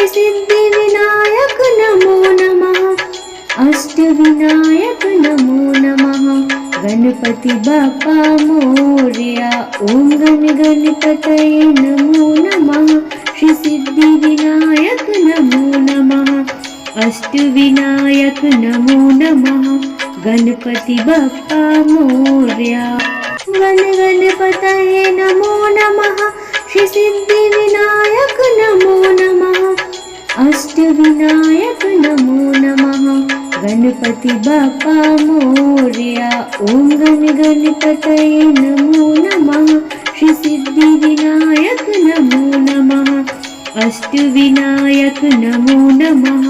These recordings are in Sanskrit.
श्री सिद्धिविनायक नमो नमः। अष्टविनायक नमो नमः। गणपति बाप्पा मोरया। ओम गण गणपतये नमो नमः। श्री सिद्धिविनायक नमो नमः। अष्टविनायक नमो नमः। गणपति बाप्पा मोरया। गण गणपतये नमो नमः। श्री सिद्धिविनायक नमो नमः। अष्टविनायक नमो नमः। गणपति बाप्पा मोरया। ओम गण गणपतये नमो नमः। श्री सिद्धिविनायक नमो नमः। अष्टविनायक नमो नमः।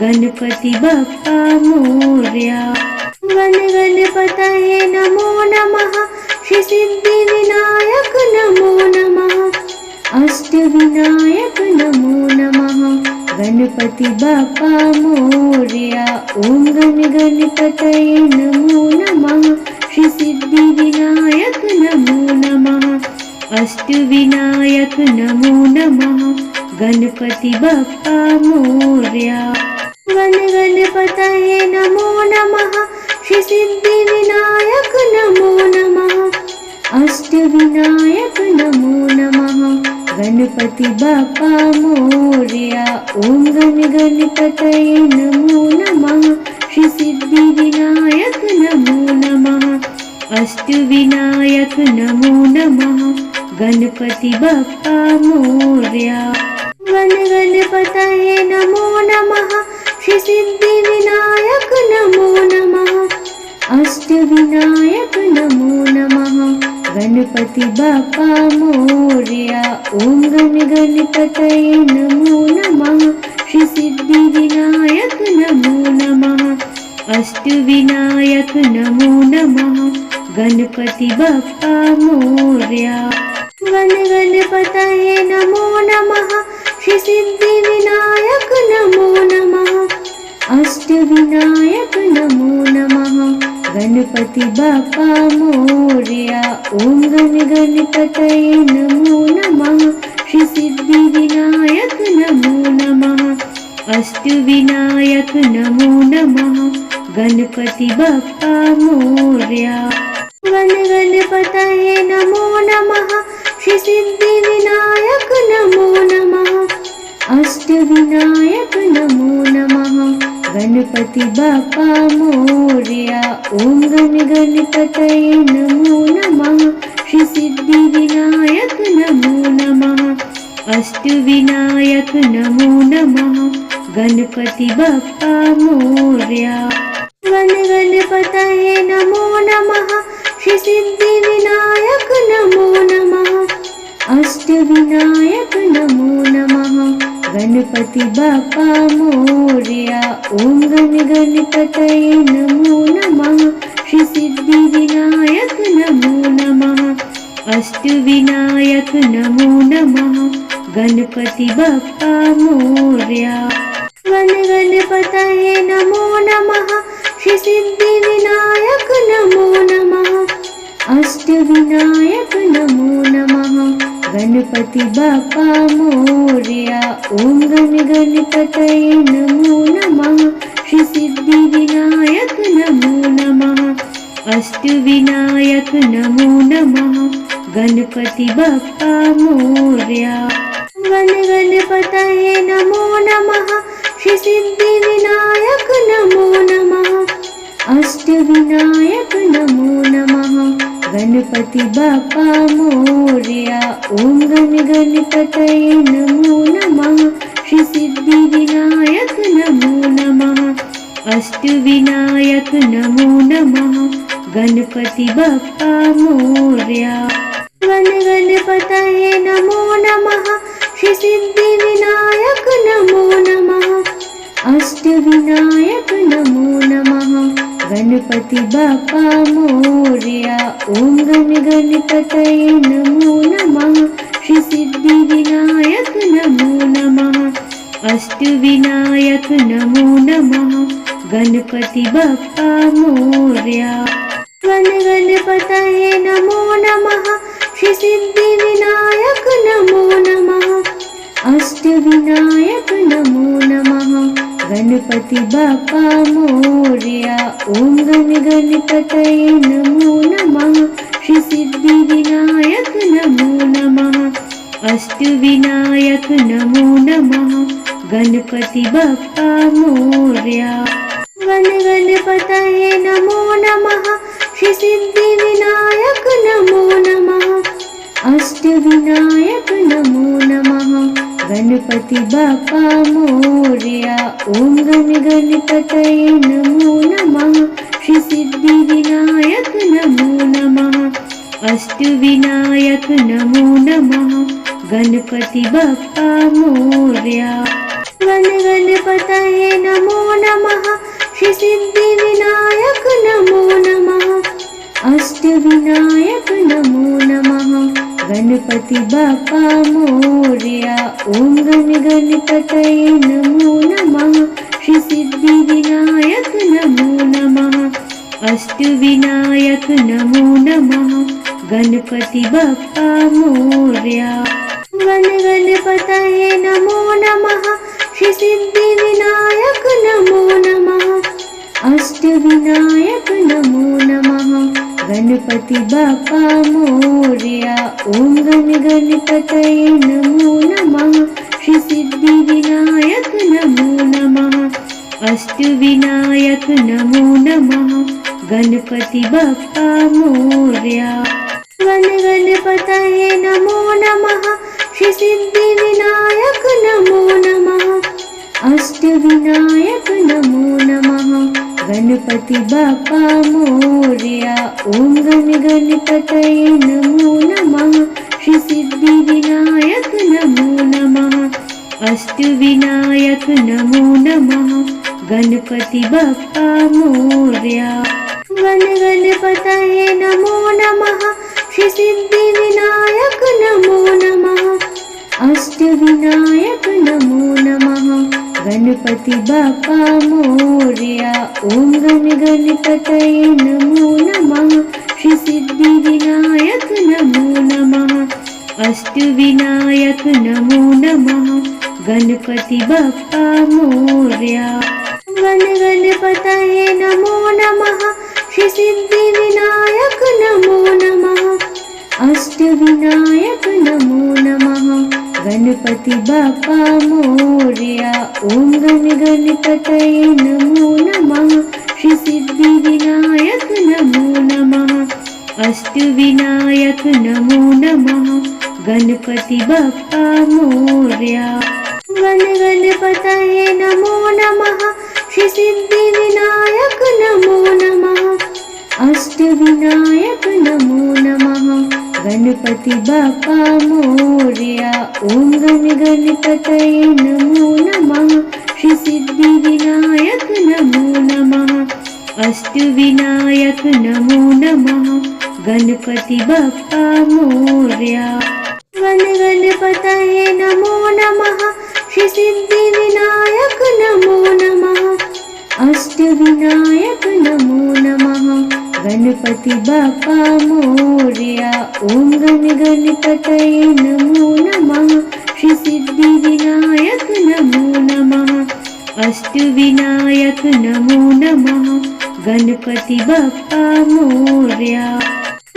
गणपति बाप्पा मोरया। गण गणपतये नमो नमः। श्री सिद्धिविनायक नमो नमः। अष्टविनायक नमो नमः। गणपति बाप्पा मोरया। ओम गण गणपतये नमो नमः। श्री सिद्धिविनायक नमो नमः। अष्टविनायक नमो नमः। गणपति बाप्पा मोरया। गण गणपतये नमो नमः। श्री सिद्धिविनायक नमो नमः। अष्टविनायक नमो नमः। गणपति बाप्पा मोरया। ओम गण गणपतये नमो नमः। श्री सिद्धिविनायक नमो नमः। अष्टविनायक नमो नमः। गणपति बाप्पा मोरया। गण गणपतये नमो नमः। श्री सिद्धिविनायक नमो नमः। अष्टविनायक नमो नमः। गणपति बाप्पा मोरया। ओम गण गणपतये नमो नमः। श्री सिद्धिविनायक नमो नमः। अष्टविनायक नमो नमः। गणपति बाप्पा मोरया। गण गणपतये नमो नमः। श्री सिद्धिविनायक नमो नमः। अष्टविनायक नमो नमः। गणपति बाप्पा मोरया। ओम गण गणपतये नमो नमः। श्री सिद्धिविनायक नमो नमः। अष्टविनायक नमो नमः। गणपति बाप्पा मोरया। गण गणपतये नमो नमः। श्री सिद्धिविनायक नमो नमः। अष्टविनायक नमो नमः। गणपति बाप्पा मोरया। ओम गण गणपतये नमो नमः। श्री सिद्धिविनायक नमो नमः। अष्टविनायक नमो नमः। गणपति बाप्पा मोरया। गण गणपतये नमो नमः। श्री सिद्धिविनायक नमो नमः। अष्टविनायक नमो नमः। गणपति बाप्पा मोरया। ओम गण गणपतये नमो नमः। श्री सिद्धिविनायक नमो नमः। अष्टविनायक नमो नमः। गणपति बाप्पा मोरया। गण गणपतये नमो नमः। श्री सिद्धिविनायक नमो नमः। अष्टविनायक नमो नमः। गणपति बाप्पा मोरया। ओम गण गणपतये नमो नमः। श्री सिद्धिविनायक नमो नमः। अष्टविनायक नमो नमः। गणपति बाप्पा मोरया। गण गणपतये नमो नमः। श्री सिद्धिविनायक नमो नमः। अष्टविनायक नमो नमः। गणपति बाप्पा मोरया। ओम गण गणपतये नमो नमः। श्री सिद्धिविनायक नमो नमः। अष्टविनायक नमो नमः। गणपति बाप्पा मोरया। गण गणपतये नमो नमः। श्री सिद्धिविनायक नमो नमः। अष्टविनायक नमो नमः। गणपति बाप्पा मोरया। ओम गण गणपतये नमो नमः। श्री सिद्धिविनायक नमो नमः। अष्टविनायक नमो नमः। गणपति बाप्पा मोरया। गण गणपतये नमो नमः। श्री सिद्धिविनायक नमो नमः। अष्टविनायक गणपति बाप्पा मोरया। ओम गण गणपतये नमो नमः। श्री सिद्धि विनायक नमो नमः। अष्टविनायक नमो नमः। गणपति बाप्पा मोरया। गण गणपतये नमो नमः। श्री सिद्धि विनायक नमो नमः। अष्टविनायक नमो नमः। गणपति बाप्पा मोरया। ओम गण गणपतये नमो नमः। श्री सिद्धि विनायक नमो नमः। अष्टविनायक नमो नमः। गणपति बाप्पा मोरया। गण गणपतये नमो नमः। श्री सिद्धि विनायक नमो नमः। अष्टविनायक नमो नमः। गणपति बाप्पा मोरया। ओम गण गणपतये नमो नमः। श्री सिद्धि विनायक नमो नमः। अष्टविनायक नमो नमः। गणपति बाप्पा मोरया। गण गणपतये नमो नमः। श्री सिद्धि विनायक नमो नमः। अष्टविनायक नमो नमः। गणपति बाप्पा मोरया। ओम गण गणपतये नमो नमः। श्री सिद्धि विनायक नमो नमः। अष्टविनायक नमो नमः। गणपति बाप्पा मोरया। गण गणपतये नमो नमः। श्री सिद्धि विनायक नमो नमः। अष्टविनायक नमो नमः। गणपति बाप्पा मोरया। ओम गण गणपतये नमो नमः। श्री सिद्धि विनायक नमो नमः। अष्टविनायक नमो नमः। गणपति बाप्पा मोरया। गण गणपतये नमो नमः। श्री सिद्धि विनायक नमो नमः। अष्टविनायक नमो नमः। गणपति बाप्पा मोरया। ओम गण गणपतये नमो नमः। श्री सिद्धि विनायक नमो नमः। अष्टविनायक नमो नमः। गणपति बाप्पा मोरया। गण गणपतये नमो नमः। श्री सिद्धि विनायक नमो नमः। अष्टविनायक नमो नमः। गणपति बाप्पा मोरया। ओम गण गणपतये नमो नमः। श्री सिद्धि विनायक नमो नमः। अष्टविनायक नमो नमः। गणपति बाप्पा मोरया। गण गणपतये नमो नमः। श्री सिद्धि विनायक नमो नमः। अष्टविनायक नमो नमः। गणपति बाप्पा मोरया। ओम गण गणपतये नमो नमः। श्री सिद्धि विनायक नमो नमः। अष्टविनायक नमो नमः। गणपति बाप्पा मोरया। गण गणपतये नमो नमः। श्री सिद्धि विनायक नमो नमः। अष्टविनायक नमो नमः। गणपति बाप्पा मोरया। ओम गण गणपतये नमो नमः। श्री सिद्धि विनायक नमो नमः। अष्टविनायक नमो नमः। गणपति बाप्पा मोरया।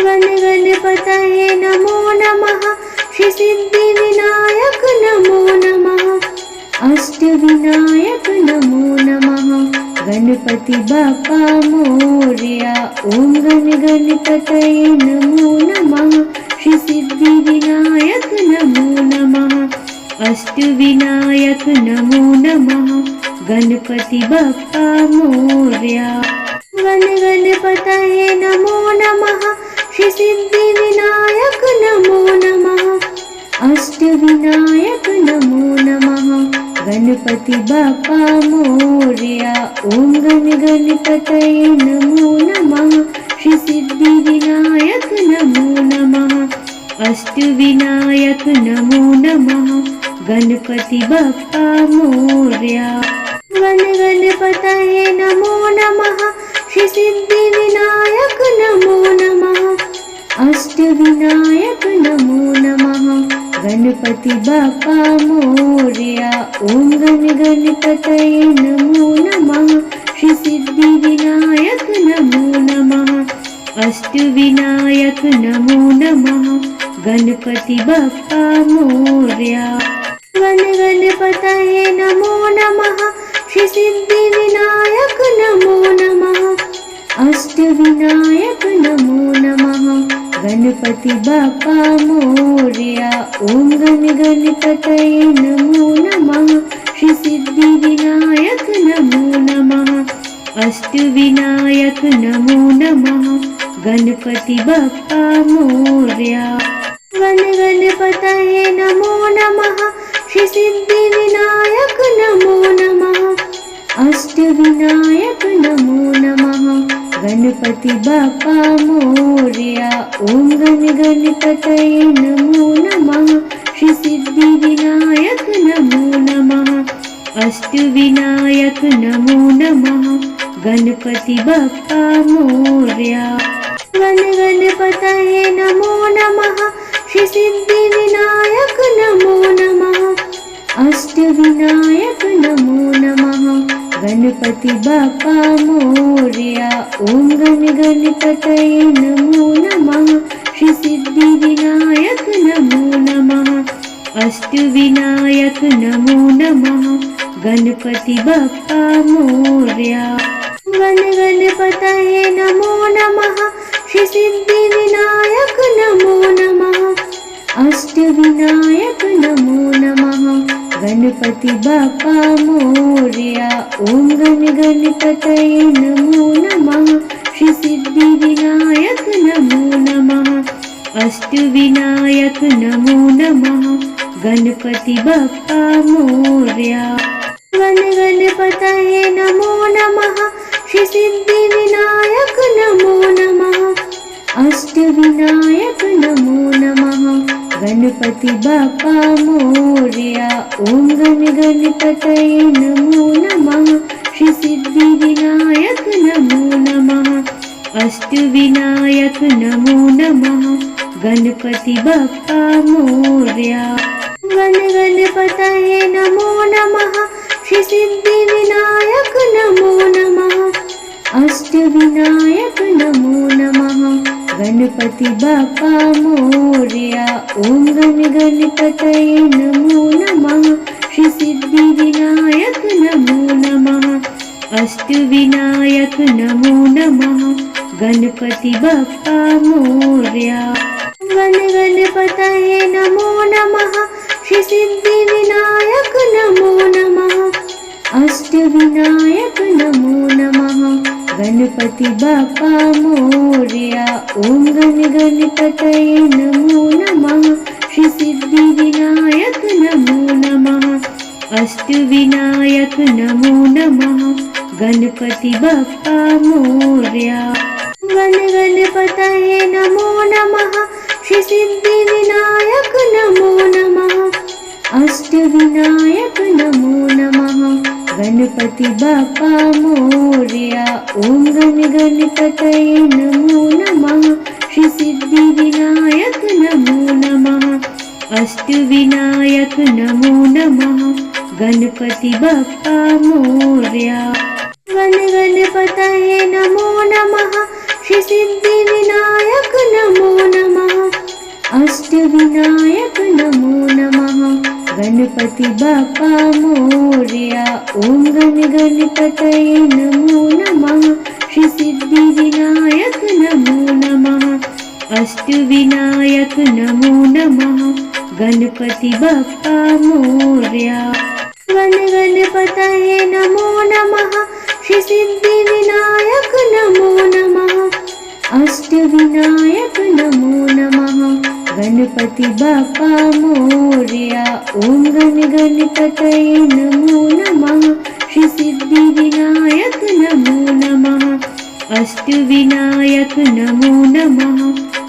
गण गणपतये नमो नमः। श्री सिद्धि विनायक नमो नमः। अष्टविनायक नमो नमः। गणपति बाप्पा मोरया। ओम गण गणपतये नमो नमः। श्री सिद्धि विनायक नमो नमः। अष्टविनायक नमो नमः। गणपति बाप्पा मोरया। गण गणपतये नमो नमः। श्री सिद्धि विनायक नमो नमः। अष्टविनायक नमो नमः। गणपति बाप्पा मोरया। ओम गण गणपतये नमो नमः। श्री सिद्धि विनायक नमो नमः। अष्टविनायक नमो नमः। गणपति बाप्पा मोरया। गण गणपतये नमो नमः। श्री सिद्धि विनायक नमो नमः। अष्टविनायक नमो नमः। गणपति बाप्पा मोरया। ओम गण गणपतये नमो नमः। श्री सिद्धि विनायक नमो नमः। अष्टविनायक नमो नमः। गणपति बाप्पा मोरया। गण गणपतये नमो नमः। श्री सिद्धि विनायक नमो नमः। अष्टविनायक नमो नमः। गणपति बाप्पा मोरया। ओम गण गणपतये नमो नमः। श्री सिद्धि विनायक नमो नमः। अष्टविनायक नमो नमः। गणपति बाप्पा मोरया। गण गणपतये नमो नमः। श्री सिद्धि विनायक नमो नमः। अष्टविनायक नमो नमः। गणपति बाप्पा मोरया। ओम गण गणपतये नमो नमः। श्री सिद्धि विनायक नमो नमः। अष्टविनायक नमो नमः। गणपति बाप्पा मोरया। गण गणपतये नमो नमः। श्री सिद्धि विनायक नमो नमः। अष्टविनायक नमो नमः। गणपति बाप्पा मोरया। ओम गण गणपतये नमो नमः। श्री सिद्धि विनायक नमो नमः। अष्टविनायक नमो नमः। गणपति बाप्पा मोरया। गण गणपतये नमो नमः। श्री सिद्धि विनायक नमो नमः। अष्टविनायक नमो नमः। गणपति बाप्पा मोरया। ओम गण गणपतये नमो नमः। श्री सिद्धि विनायक नमो नमः। अष्टविनायक नमो नमः। गणपति बाप्पा मोरया। गण गणपतये नमो नमः। श्री सिद्धि विनायक नमो नमः। अष्टविनायक नमो नमः। गणपति बाप्पा मोरया। ओम गण गणपतये नमो नमः। श्री सिद्धि विनायक नमो नमः। अष्टविनायक नमो नमः। गणपति बाप्पा मोरया। गण गणपतये नमो नमः। श्री सिद्धि विनायक नमो नमः। अष्टविनायक नमो नमः। गणपति बाप्पा मोरया। ओम गण गणपतये नमो नमः। श्री सिद्धि विनायक नमो नमः। अष्टविनायक नमो नमः। गणपति बाप्पा मोरया। गण गणपतये नमो नमः। श्री सिद्धि विनायक नमो नमः। अष्टविनायक नमो नमः। गणपति बाप्पा मोरया। ओम गण गणपतये नमो नमः। श्री सिद्धि विनायक नमो नमः। अष्टविनायक नमो नमः। गणपति बाप्पा मोरया। गण गणपतये नमो नमः। श्री सिद्धि विनायक नमो नमः। अष्टविनायक नमो नमः। गणपति बाप्पा मोरया। ओम गण गणपतये नमो नमः। श्री सिद्धि विनायक नमो नमः। अष्टविनायक नमो नमः। गणपति बाप्पा मोरया। गण गणपतये नमो नमः। श्री सिद्धि विनायक नमो नमः। अष्टविनायक नमो नमः। गणपति बाप्पा मोरया। ओम गण गणपतये नमो नमः। श्री सिद्धि विनायक नमो नमः। अष्टविनायक नमो नमः। गणपति बाप्पा मोरया। गण गणपतये नमो नमः। श्री सिद्धि विनायक नमो नमः। अष्टविनायक नमो नमः। गणपति बाप्पा मोरया। ओम गण गणपतये नमो नमः। श्री सिद्धि विनायक नमो नमः। अष्टविनायक नमो नमः।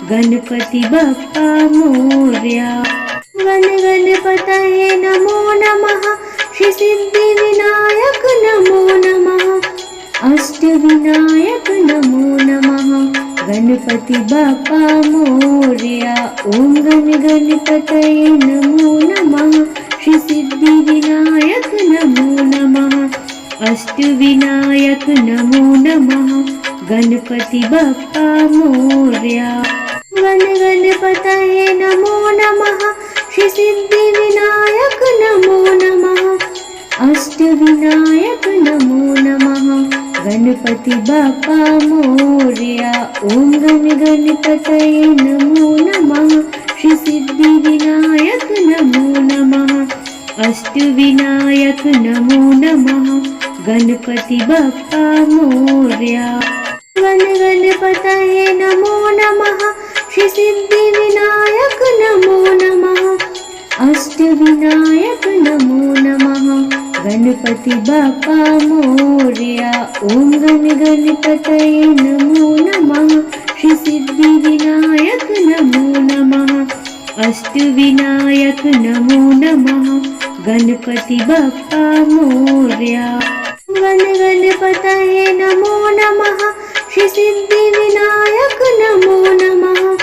गणपति बाप्पा मोरया। गण गणपतये नमो नमः। श्री सिद्धि विनायक नमो नमः। अष्टविनायक नमो नमः। गणपति बाप्पा मोरया। ओम गण गणपतये नमो नमः। श्री सिद्धि विनायक नमो नमः। अष्टविनायक नमो नमः। गणपति बाप्पा मोरया। गण गणपतये नमो नमः। श्री सिद्धि विनायक नमो नमः। अष्टविनायक नमो नमः। गणपति बाप्पा मोरया। ओम गण गणपतये नमो नमः। श्री सिद्धि विनायक नमो नमः। अष्टविनायक नमो नमः। गणपति बाप्पा मोरया। गण गणपतये नमो नमः। श्री सिद्धि विनायक नमो नमः। अष्टविनायक नमो नमः। गणपति बाप्पा मोरया। ओम गण गणपतये नमो नमः। श्री सिद्धि विनायक नमो नमः। अष्टविनायक नमो नमः। गणपति बाप्पा मोरया। गण गणपतये नमो नमः। श्री सिद्धि विनायक नमो नमः।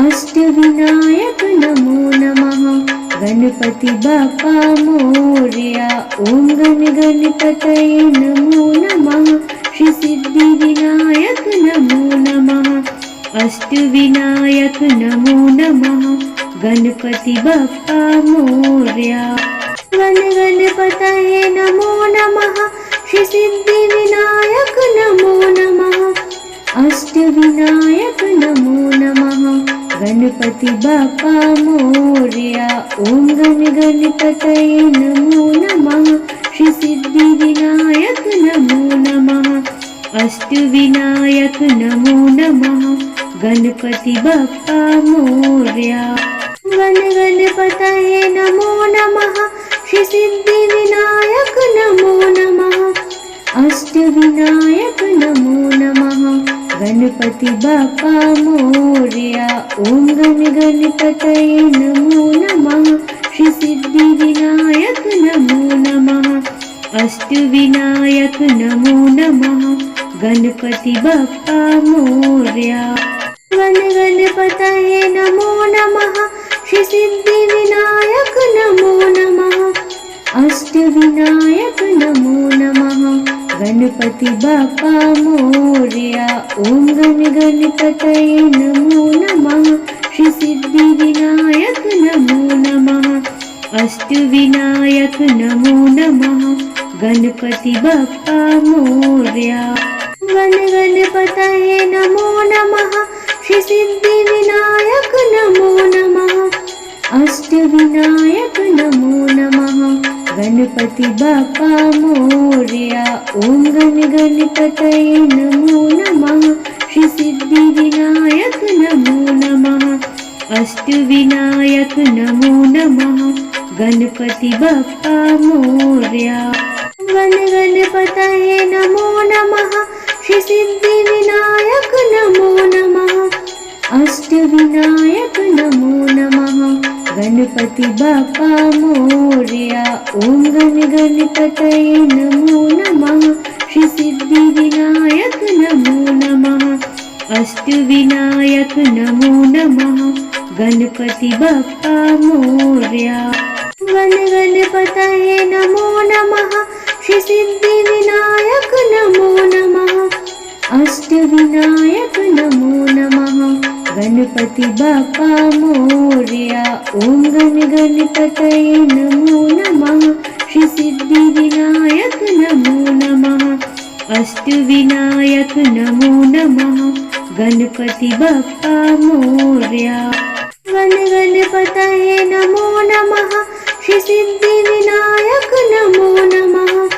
अष्टविनायक नमो नमः। गणपति बाप्पा मोरया। ओम गण गणपतये नमो नमः। श्री सिद्धि विनायक नमो नमः। अष्टविनायक नमो नमः। गणपति बाप्पा मोरया। गण गणपतये नमो नमः। श्री सिद्धि विनायक नमो नमः। अष्टविनायक नमो नमः। गणपति बाप्पा मोरया। ओम गण गणपतये नमो नमः। श्री सिद्धि विनायक नमो नमः। अष्टविनायक नमो नमः। गणपति बाप्पा मोरया। गण गणपतये नमो नमः। श्री सिद्धि विनायक नमो नमः। अष्टविनायक नमो नमः। गणपति बाप्पा मोरया। ओम गण गणपतये नमो नमः। श्री सिद्धि विनायक नमो नमः। अष्टविनायक नमो नमः। गणपति बाप्पा मोरया। गण गणपतये नमो नमः। श्री सिद्धि विनायक नमो नमः। अष्टविनायक नमो नमः। गणपति बाप्पा मोरया। ओम गण गणपतये नमो नमः। श्री सिद्धि विनायक नमो नमः। अष्टविनायक नमो नमः। गणपति बाप्पा मोरया। गण गणपतये नमो नमः। श्री सिद्धि विनायक नमो नमः। अष्टविनायक नमो नमः। गणपति बाप्पा मोरया। ओम गण गणपतये नमो नमः। श्री सिद्धि विनायक नमो नमः। अष्टविनायक नमो नमः। गणपति बाप्पा मोरया। गण गणपतये नमो नमः। श्री सिद्धि विनायक नमो नमः। अष्टविनायक नमो नमः। गणपति बाप्पा मोरया। ओम गण गणपतये नमो नमः। श्री सिद्धि विनायक नमो नमः। अष्टविनायक नमो नमः। गणपति बाप्पा मोरया। गण गणपतये नमो नमः। श्री सिद्धि विनायक नमो नमः। अष्टविनायक नमो नमः। गणपति बाप्पा मोरया। ओम गण गणपतये नमो नमः। श्री सिद्धि विनायक नमो नमः। अष्टविनायक नमो नमः। गणपति बाप्पा मोरया। गण गणपतये नमो नमः। श्री सिद्धि विनायक नमो नमः।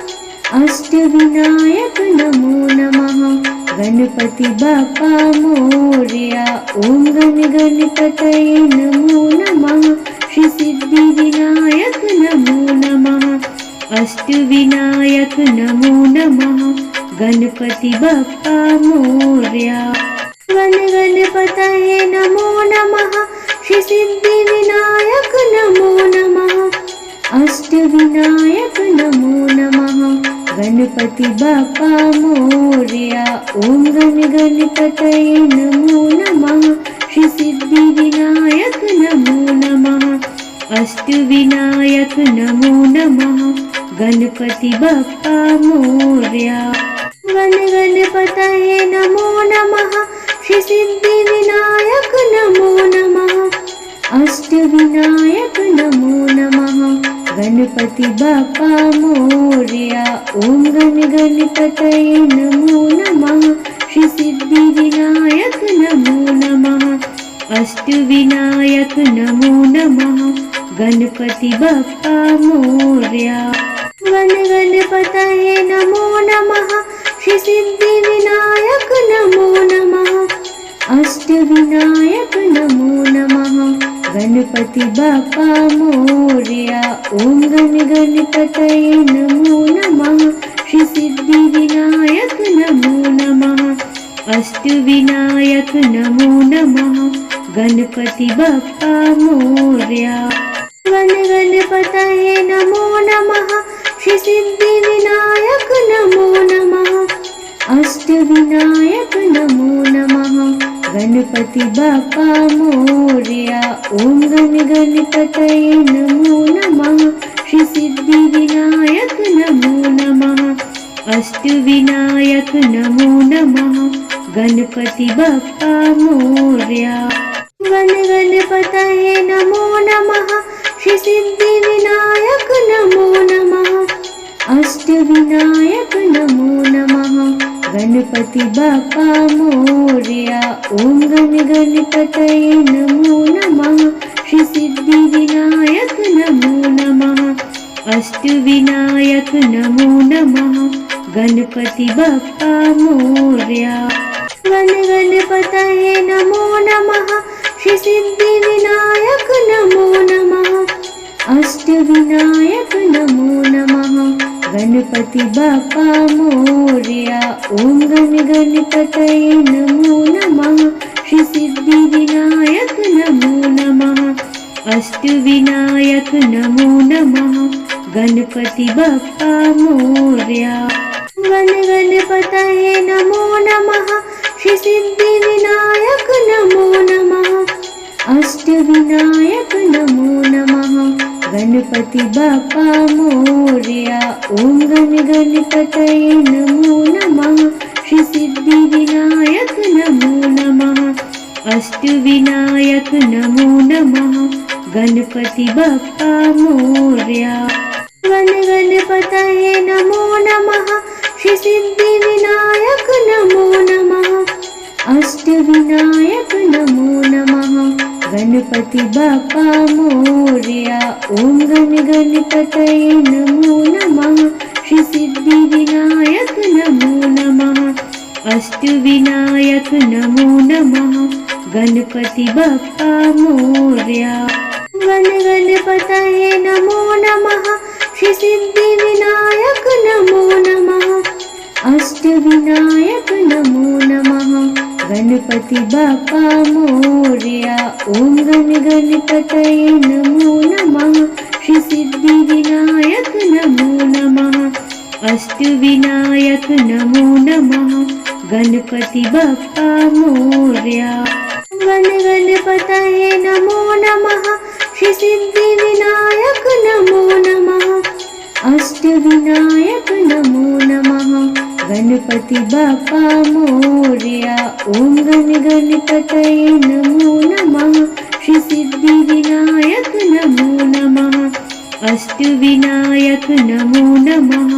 अष्टविनायक नमो नमः। गणपति बाप्पा मोरया। ओम गण गणपतये नमो नमः। श्री सिद्धि विनायक नमो नमः। अष्टविनायक नमो नमः। गणपति बाप्पा मोरया। गण गणपतये नमो नमः। श्री सिद्धि विनायक नमो नमः। अष्टविनायक नमो नमः। गणपति बाप्पा मोरया। ओम गण गणपतये नमो नमः। श्री सिद्धि विनायक नमो नमः। अष्टविनायक नमो नमः। गणपति बाप्पा मोरया। गण गणपतये नमो नमः। श्री सिद्धि विनायक नमो नमः। अष्टविनायक नमो नमः। गणपति बाप्पा मोरया। ओम गण गणपतये नमो नमः। श्री सिद्धि विनायक नमो नमः। अष्टविनायक नमो नमः। गणपति बाप्पा मोरया। गण गणपतये नमो नमः। श्री सिद्धि विनायक नमो नमः। अष्टविनायक नमो नमः। गणपति बाप्पा मोरया। ओम गण गणपतये नमो नमः। श्री सिद्धि विनायक नमो नमः। अष्टविनायक नमो नमः। गणपति बाप्पा मोरया। गण गणपतये नमो नमः। श्री सिद्धि विनायक नमो नमः। अष्टविनायक नमो नमः। गणपति बाप्पा मोरया। ओम गण गणपतये नमो नमः। श्री सिद्धि विनायक नमो नमः। अष्टविनायक नमो नमः। गणपति बाप्पा मोरया। गण गणपतये नमो नमः। श्री सिद्धि विनायक नमो नमः। अष्टविनायक नमो नमः। गणपति बाप्पा मोरया। ओम गण गणपतये नमो नमः। श्री सिद्धि विनायक नमो नमः। अष्टविनायक नमो नमः। गणपति बाप्पा मोरया। गण गणपतये नमो नमः। श्री सिद्धि विनायक नमो नमः। अष्टविनायक नमो नमः। गणपति बाप्पा मोरया। ओम गण गणपतये नमो नमः। श्री सिद्धि विनायक नमो नमः। अष्टविनायक नमो नमः। गणपति बाप्पा मोरया। गण गणपतये नमो नमः। श्री सिद्धि विनायक नमो नमः। अष्टविनायक नमो नमः। गणपति बाप्पा मोरया। ओम गण गणपतये नमो नमः। श्री सिद्धि विनायक नमो नमः। अष्टविनायक नमो नमः। गणपति बाप्पा मोरया। गण गणपतये नमो नमः। श्री सिद्धि विनायक नमो नमः। अष्टविनायक नमो नमः। गणपति बाप्पा मोरया। ओम गण गणपतये नमो नमः। श्री सिद्धि विनायक नमो नमः। अष्टविनायक नमो नमः। गणपति बाप्पा मोरया। गण गणपतये नमो नमः। श्री सिद्धि विनायक नमो नमः। अष्टविनायक नमो नमः। गणपति बाप्पा मोरया। ओम गण गणपतये नमो नमः। श्री सिद्धि विनायक नमो नमः। अष्टविनायक नमो नमः। गणपति बाप्पा मोरया। गण गणपतये नमो नमः। श्री सिद्धि विनायक नमो नमः। अष्टविनायक नमो नमः। गणपति बाप्पा मोरया। ओम गण गणपतये नमो नमः। श्री सिद्धि विनायक नमो नमः। अष्टविनायक नमो नमः।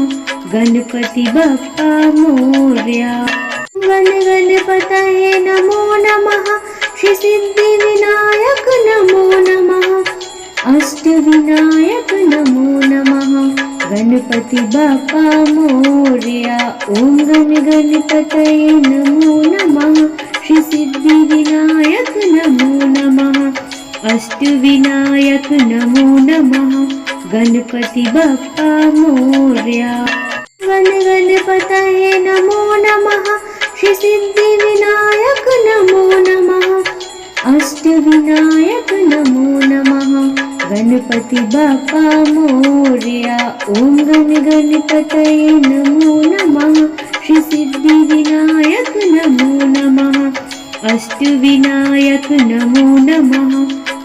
गणपति बाप्पा मोरया। गण गणपतये नमो नमः। श्री सिद्धि विनायक नमो नमः। अष्टविनायक नमो नमः। गणपति बाप्पा मोरया। ओम गण गणपतये नमो नमः। श्री सिद्धि विनायक नमो नमः। अष्टविनायक नमो नमः। गणपति बाप्पा मोरया। गण गणपतये नमो नमः। श्री सिद्धि विनायक नमो नमः। अष्टविनायक नमो नमः। गणपति बाप्पा मोरया। ओम गण गणपतये नमो नमः। श्री सिद्धि विनायक नमो नमः। अष्टविनायक नमो नमः।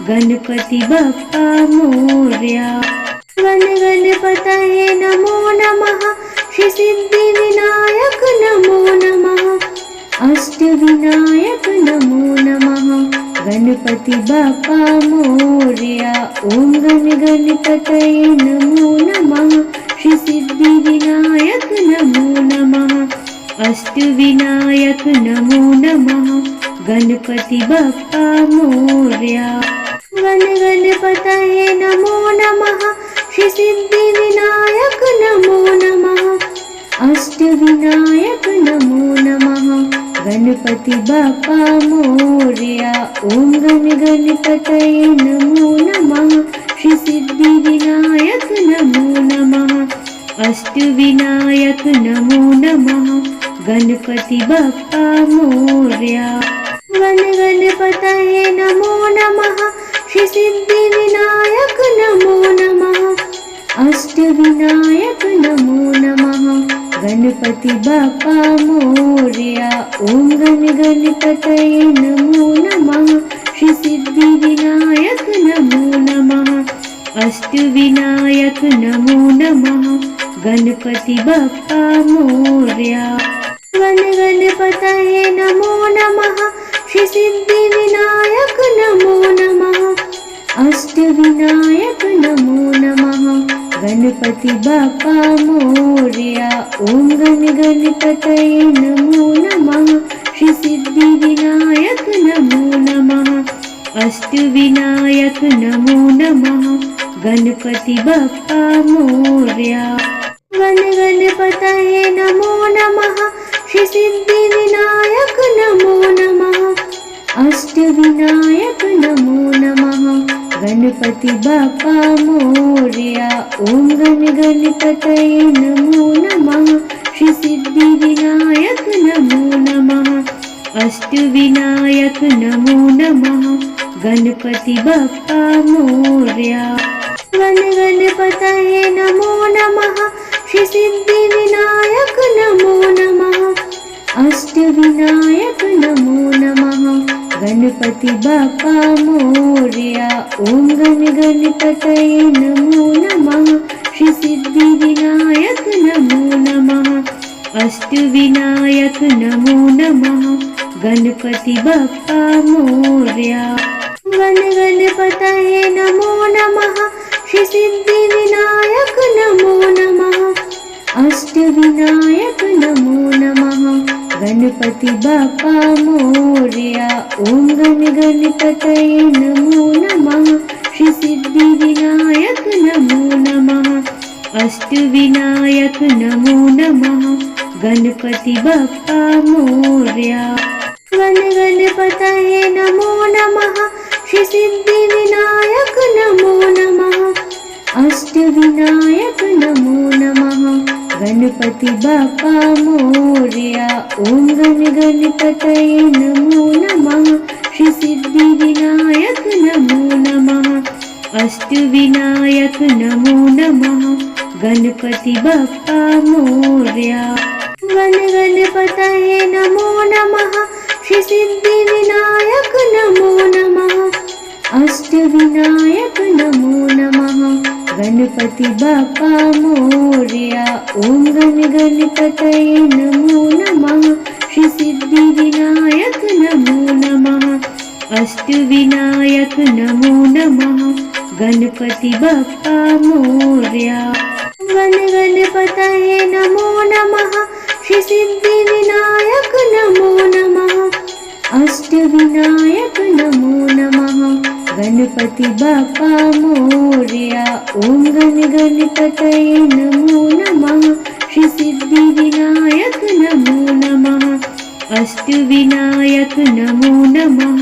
गणपति बाप्पा मोरया। गण गणपतये नमो नमः। श्री सिद्धि विनायक नमो नमः। अष्टविनायक नमो नमः। गणपति बाप्पा मोरया। ओम गण गणपतये नमो नमः। श्री सिद्धि विनायक नमो नमः। अष्टविनायक नमो नमः। गणपति बाप्पा मोरया। गण गणपतये नमो नमः। श्री सिद्धि विनायक नमो नमः। अष्टविनायक नमो नमः। गणपति बाप्पा मोरया। ओम गण गणपतये नमो नमः। श्री सिद्धि विनायक नमो नमः। अष्टविनायक नमो नमः। गणपति बाप्पा मोरया। गण गणपतये नमो नमः। श्री सिद्धि विनायक नमो नमः। अष्टविनायक नमो नमः। गणपति बाप्पा मोरया। ओम गण गणपतये नमो नमः। श्री सिद्धि विनायक नमो नमः। अष्टविनायक नमो नमः। गणपति बाप्पा मोरया। गण गणपतये नमो नमः। श्री सिद्धि विनायक नमो नमः। अष्टविनायक नमो नमः। गणपति बाप्पा मोरया। ओम गण गणपतये नमो नमः। श्री सिद्धि विनायक नमो नमः। अष्टविनायक नमो नमः। गणपति बाप्पा मोरया। गण गणपतये नमो नमः। श्री सिद्धि विनायक नमो नमः। अष्टविनायक नमो नमः। गणपति बाप्पा मोरया। ओम गण गणपतये नमो नमः। श्री सिद्धि विनायक नमो नमः। अष्टविनायक नमो नमः। गणपति बाप्पा मोरया। गण गणपतये नमो नमः। श्री सिद्धि विनायक नमो नमः। अष्टविनायक नमो नमः। गणपति बाप्पा मोरया। ओम गण गणपतये नमो नमः। श्री सिद्धि विनायक नमो नमः। अष्टविनायक नमो नमः। गणपति बाप्पा मोरया। गण गणपतये नमो नमः। श्री सिद्धि विनायक नमो नमः। अष्टविनायक नमो नमः। गणपति बाप्पा मोरया। ओम गण गणपतये नमो नमः। श्री सिद्धि विनायक नमो नमः। अष्टविनायक नमो नमः। गणपति बाप्पा मोरया। गण गणपतये नमो नमः। श्री सिद्धि विनायक नमो नमः। अष्टविनायक नमो नमः। गणपति बाप्पा मोरया। ओम गण गणपतये नमो नमः। श्री सिद्धि विनायक नमो नमः। अष्टविनायक नमो नमः। गणपति बाप्पा मोरया। गण गणपतये नमो नमः। श्री सिद्धि विनायक नमो नमः। अष्टविनायक नमो नमः। गणपति बाप्पा मोरया। ओम गण गणपतये नमो नमः। श्री सिद्धि विनायक नमो नमः। अष्टविनायक नमो नमः। गणपति बाप्पा मोरया। गण गणपतये नमो नमः। श्री सिद्धि विनायक नमो नमः। अष्टविनायक नमो नमः। गणपति बाप्पा मोरया। ओम गण गणपतये नमो नमः। श्री सिद्धि विनायक नमो नमः। अष्टविनायक नमो नमः।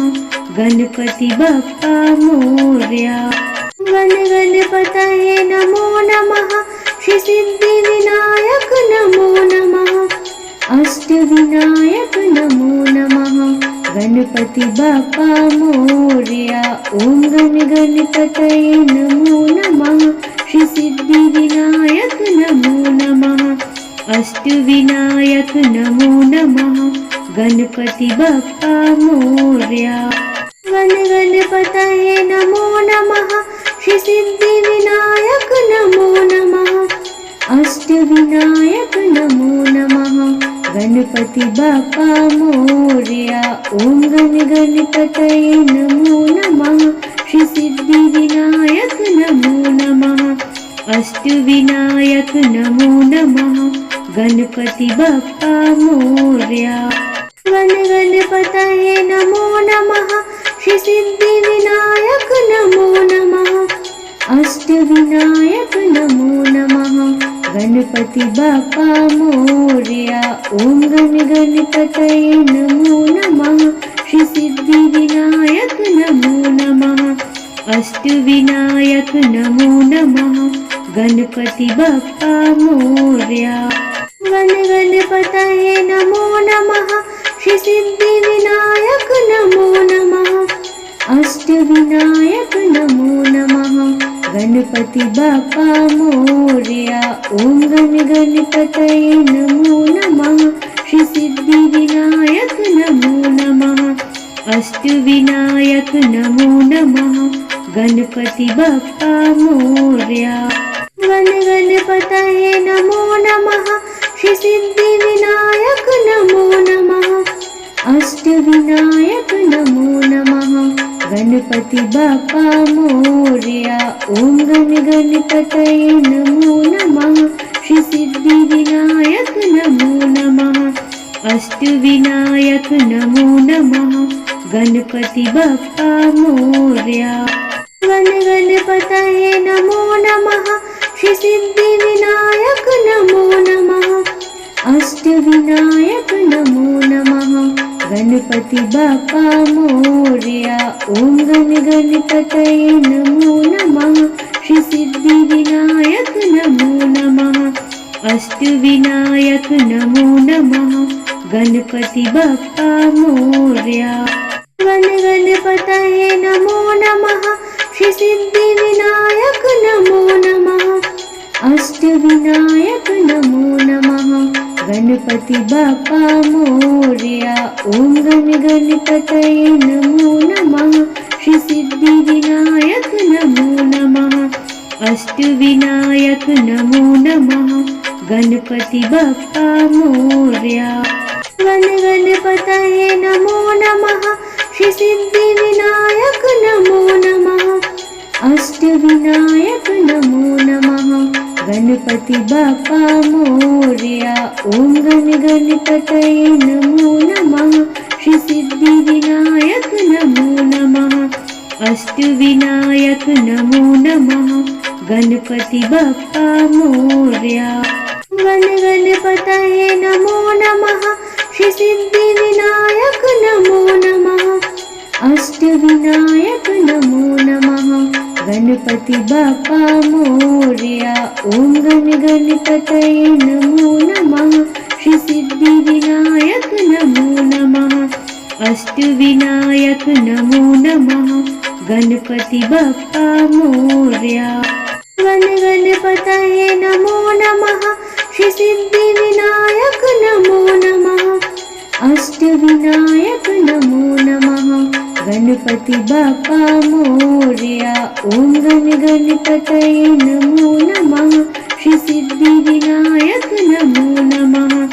गणपति बाप्पा मोरया। गण गणपतये नमो नमः। श्री सिद्धि विनायक नमो नमः। अष्टविनायक नमो नमः। गणपति बाप्पा मोरया। ओम गण गणपतये नमो नमः। श्री सिद्धि विनायक नमो नमः। अष्टविनायक नमो नमः। गणपति बाप्पा मोरया। गण गणपतये नमो नमः। श्री सिद्धि विनायक नमो नमः। अष्टविनायक नमो नमः। गणपति बाप्पा मोरया। ओम गण गणपतये नमो नमः। श्री सिद्धि विनायक नमो नमः। अष्टविनायक नमो नमः। गणपति बाप्पा मोरया। गण गणपतये नमो नमः। श्री सिद्धि विनायक नमो नमः। अष्टविनायक नमो नमः। गणपति बाप्पा मोरया। ओम गण गणपतये नमो नमः। श्री सिद्धि विनायक नमो नमः। अष्टविनायक नमो नमः। गणपति बाप्पा मोरया। गण गणपतये नमो नमः। श्री सिद्धि विनायक नमो नमः। अष्टविनायक नमो नमः। गणपति बाप्पा मोरया। ओम गण गणपतये नमो नमः। श्री सिद्धि विनायक नमो नमः। अष्टविनायक नमो नमः। गणपति बाप्पा मोरया। गण गणपतये नमो नमः। श्री सिद्धि विनायक नमो नमः। अष्टविनायक नमो नमः। गणपति बाप्पा मोरया। ओम गण गणपतये नमो नमः। श्री सिद्धि विनायक नमो नमः। अष्टविनायक नमो नमः। गणपति बाप्पा मोरया। गण गणपतये नमो नमः। श्री सिद्धि विनायक नमो नमः। अष्टविनायक नमो नमः। गणपति बाप्पा मोरया। ओम गण गणपतये नमो नमः। श्री सिद्धि विनायक नमो नमः। अष्टविनायक नमो नमः। गणपति बाप्पा मोरया। गण गणपतये नमो नमः। श्री सिद्धि विनायक नमो नमः। अष्टविनायक नमो नमः। गणपति बाप्पा मोरया। ओम गण गणपतये नमो नमः। श्री सिद्धि विनायक नमो नमः। अष्टविनायक नमो नमः। गणपति बाप्पा मोरया। गण गणपतये नमो नमः। श्री सिद्धि विनायक नमो नमः। अष्टविनायक नमो नमः। गणपति बाप्पा मोरया। ओम गण गणपतये नमो नमः। श्री सिद्धि विनायक नमो नमः। अष्टविनायक नमो नमः। गणपति बाप्पा मोरया। गण गणपतये नमो नमः। श्री सिद्धि विनायक नमो नमः। अष्टविनायक नमो नमः। गणपति बाप्पा मोरया। ओम गण गणपतये नमो नमः। श्री सिद्धि विनायक नमो नमः। अष्टविनायक नमो नमः। गणपति बाप्पा मोरया। गण गणपतये नमो नमः। श्री सिद्धि विनायक नमो नमः। अष्टविनायक नमो नमः। गणपति बाप्पा मोरया। ओम गण गणपतये नमो नमः। श्री सिद्धि विनायक नमो नमः।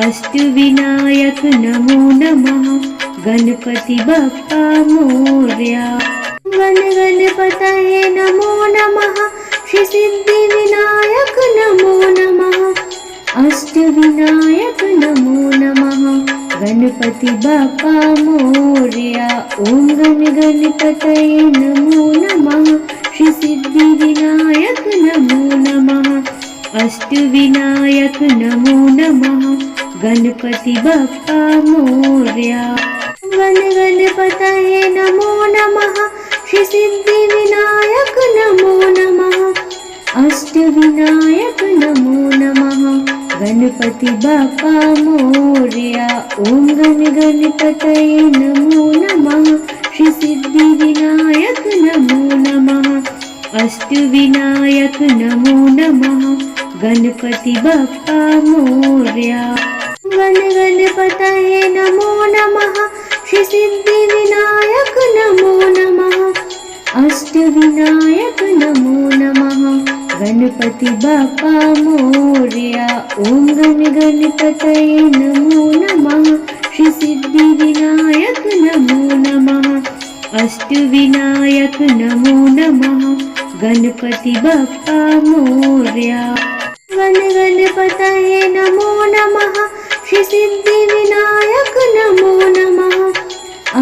अष्टविनायक नमो नमः। गणपति बाप्पा मोरया। गण गणपतये नमो नमः। श्री सिद्धि विनायक नमो नमः। अष्टविनायक नमो नमः। गणपति बाप्पा मोरया। ओम गण गणपतये नमो नमः। श्री सिद्धि विनायक नमो नमः। अष्टविनायक नमो नमः। गणपति बाप्पा मोरया। गण गणपतये नमो नमः। श्री सिद्धि विनायक नमो नमः। अष्टविनायक नमो नमः। गणपति बाप्पा मोरया। ओम गण गणपतये नमो नमः। श्री सिद्धि विनायक नमो नमः। अष्टविनायक नमो नमः। गणपति बाप्पा मोरया। गण गणपतये नमो नमः। श्री सिद्धि विनायक नमो नमः। अष्टविनायक नमो नमः। गणपति बाप्पा मोरया। ओम गण गणपतये नमो नमः। श्री सिद्धि विनायक नमो नमः। अष्टविनायक नमो नमः। गणपति बाप्पा मोरया। गण गणपतये नमो नमः। श्री सिद्धि विनायक नमो नमः।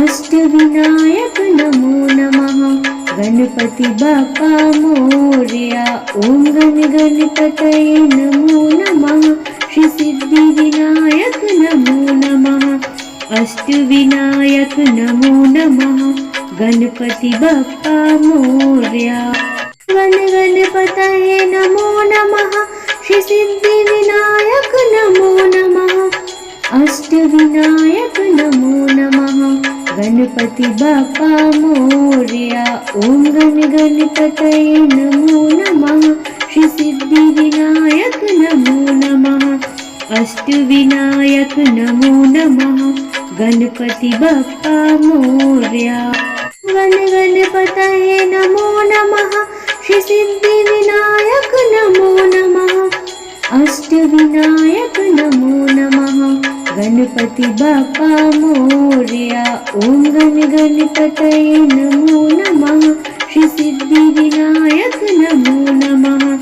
अष्टविनायक नमो नमः। गणपति बाप्पा मोरया। ओम गण गणपतये नमो नमः। श्री सिद्धि विनायक नमो नमः। अष्टविनायक नमो नमः। गणपति बाप्पा मोरया। गण गणपतये नमो नमः। श्री सिद्धि विनायक नमो नमः। अष्टविनायक नमो नमः। गणपति बाप्पा मोरया। ओम गण गणपतये नमो नमः। श्री सिद्धि विनायक नमो नमः। अष्टविनायक नमो नमः। गणपति बाप्पा मोरया। गण गणपतये नमो नमः। श्री सिद्धि विनायक नमो नमः। अष्टविनायक नमो नमः। गणपति बाप्पा मोरया। ओम गण गणपतये नमो नमः। श्री सिद्धि विनायक नमो नमः।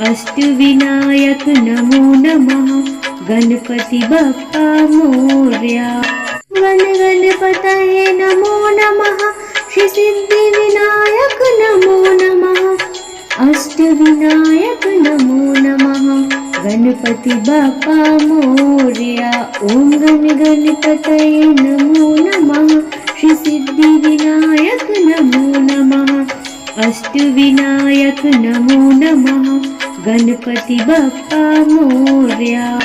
अष्टविनायक नमो नमः। गणपति बाप्पा मोरया। गण गणपतये नमो नमः। श्री सिद्धि विनायक नमो नमः। अष्टविनायक नमो नमः। गणपति बाप्पा मोरया। ओम गण गणपतये नमो नमः। श्री सिद्धि विनायक नमो नमः। अष्टविनायक नमो नमः। गणपति बाप्पा मोरया।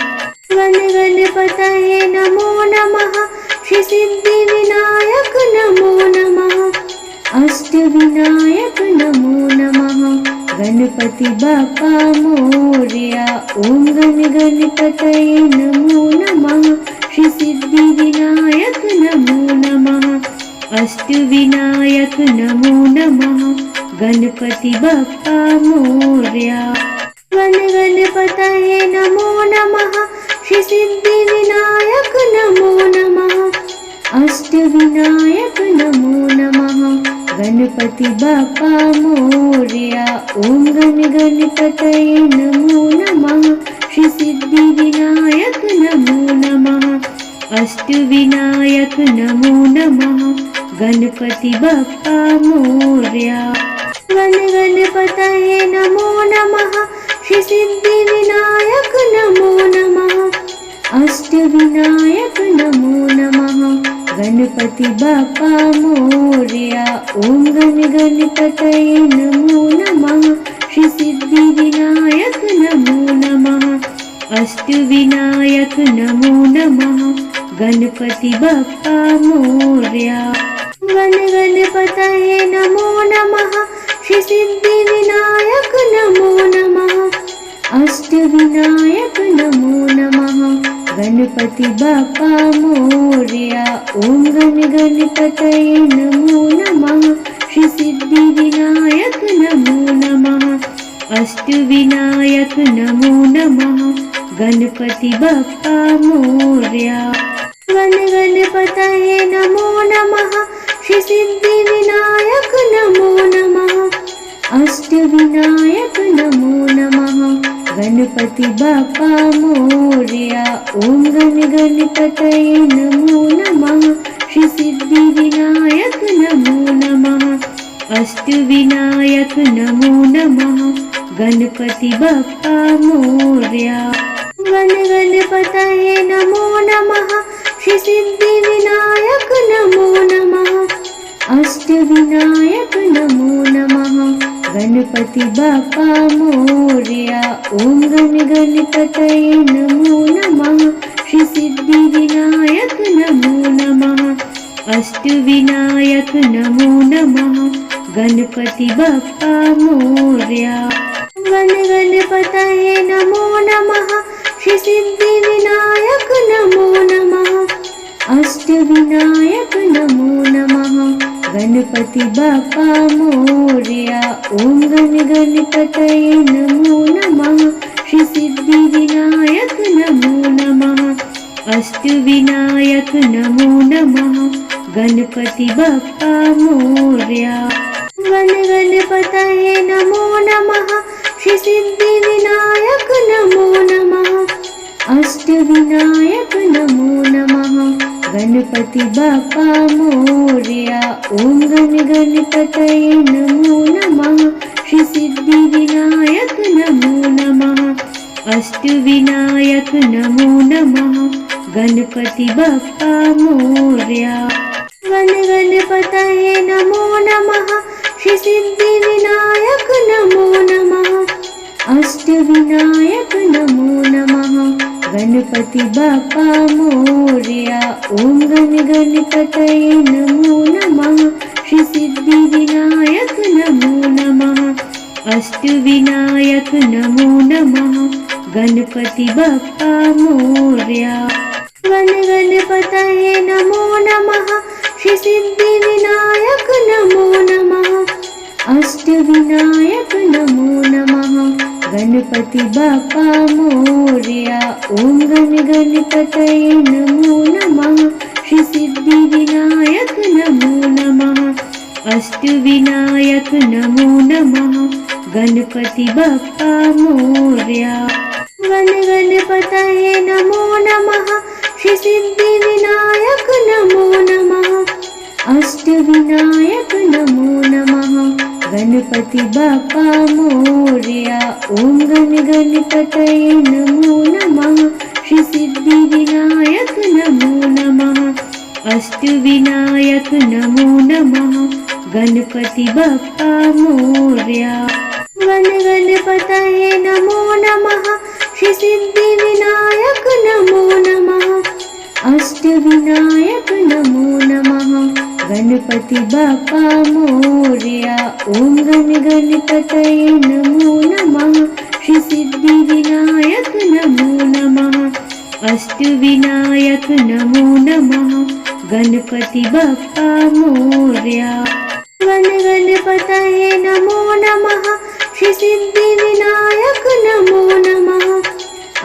गण गणपतये नमो नमः। श्री सिद्धि विनायक नमो नमः। अष्टविनायक नमो नमः। गणपति बाप्पा मोरया। ओम गण गणपतये नमो नमः। श्री सिद्धि विनायक नमो नमः। अष्टविनायक नमो नमः। गणपति बाप्पा मोरया। गण गणपतये नमो नमः। श्री सिद्धि विनायक नमो नमः। अष्टविनायक नमो नमः। गणपति बाप्पा मोरया। ओम गण गणपतये नमो नमः। श्री सिद्धि विनायक नमो नमः। अष्टविनायक नमो नमः। गणपति बाप्पा मोरया। गण गणपतये नमो नमः। श्री सिद्धि विनायक नमो नमः। अष्टविनायक नमो नमः। गणपति बाप्पा मोरया। ओम गण गणपतये नमो नमः। श्री सिद्धि विनायक नमो नमः। अष्टविनायक नमो नमः। गणपति बाप्पा मोरया। गण गणपतये नमो नमः। श्री सिद्धि विनायक नमो नमः। अष्टविनायक नमो नमः। गणपति बाप्पा मोरया। ओम गण गणपतये नमो नमः। श्री सिद्धि विनायक नमो नमः। अष्टविनायक नमो नमः। गणपति बाप्पा मोरया। गण गणपतये नमो नमः। श्री सिद्धि विनायक नमो नमः। अष्टविनायक नमो नमः। गणपति बाप्पा मोरया। ओम गण गणपतये नमो नमः। श्री सिद्धि विनायक नमो नमः। अष्टविनायक नमो नमः। गणपति बाप्पा मोरया। गण गणपतये नमो नमः। श्री सिद्धि विनायक नमो नमः। अष्टविनायक नमो नमः। गणपति बाप्पा मोरया। ओम गण गणपतये नमो नमः। श्री सिद्धि विनायक नमो नमः। अष्टविनायक नमो नमः। गणपति बाप्पा मोरया। गण गणपतये नमो नमः। श्री सिद्धि विनायक नमो नमः। अष्टविनायक नमो नमः। गणपति बाप्पा मोरया। ओम गण गणपतये नमो नमः। श्री सिद्धि विनायक नमो नमः। अष्टविनायक नमो नमः। गणपति बाप्पा मोरया। गण गणपतये नमो नमः। श्री सिद्धि विनायक नमो नमः। अष्टविनायक नमो नमः। गणपति बाप्पा मोरया। ओम गण गणपतये नमो नमः। श्री सिद्धि विनायक नमो नमः। अष्टविनायक नमो नमः। गणपति बाप्पा मोरया। गण गणपतये नमो नमः। श्री सिद्धि विनायक नमो नमः। अष्टविनायक नमो नमः। गणपति बाप्पा मोरया। ओम गण गणपतये नमो नमः। श्री सिद्धि विनायक नमो नमः। अष्टविनायक नमो नमः। गणपति बाप्पा मोरया। गण गणपतये नमो नमः। श्री सिद्धि विनायक नमो नमः। अष्टविनायक नमो नमः। गणपति बाप्पा मोरया। ओम गण गणपतये नमो नमः। श्री सिद्धि विनायक नमो नमः। अष्टविनायक नमो नमः। गणपति बाप्पा मोरया। गण गणपतये नमो नमः। श्री सिद्धि विनायक नमो नमः। अष्टविनायक नमो नमः। गणपति बाप्पा मोरया। ओम गण गणपतये नमो नमः। श्री सिद्धि विनायक नमो नमः। अष्टविनायक नमो नमः। गणपति बाप्पा मोरया। गण गणपतये नमो नमः। श्री सिद्धि विनायक नमो नमः। अष्टविनायक नमो नमः। गणपति बाप्पा मोरया। ओम गण गणपतये नमो नमः। श्री सिद्धि विनायक नमो नमः। अष्टविनायक नमो नमः। गणपति बाप्पा मोरया। गण गणपतये नमो नमः। श्री सिद्धि विनायक नमो नमः।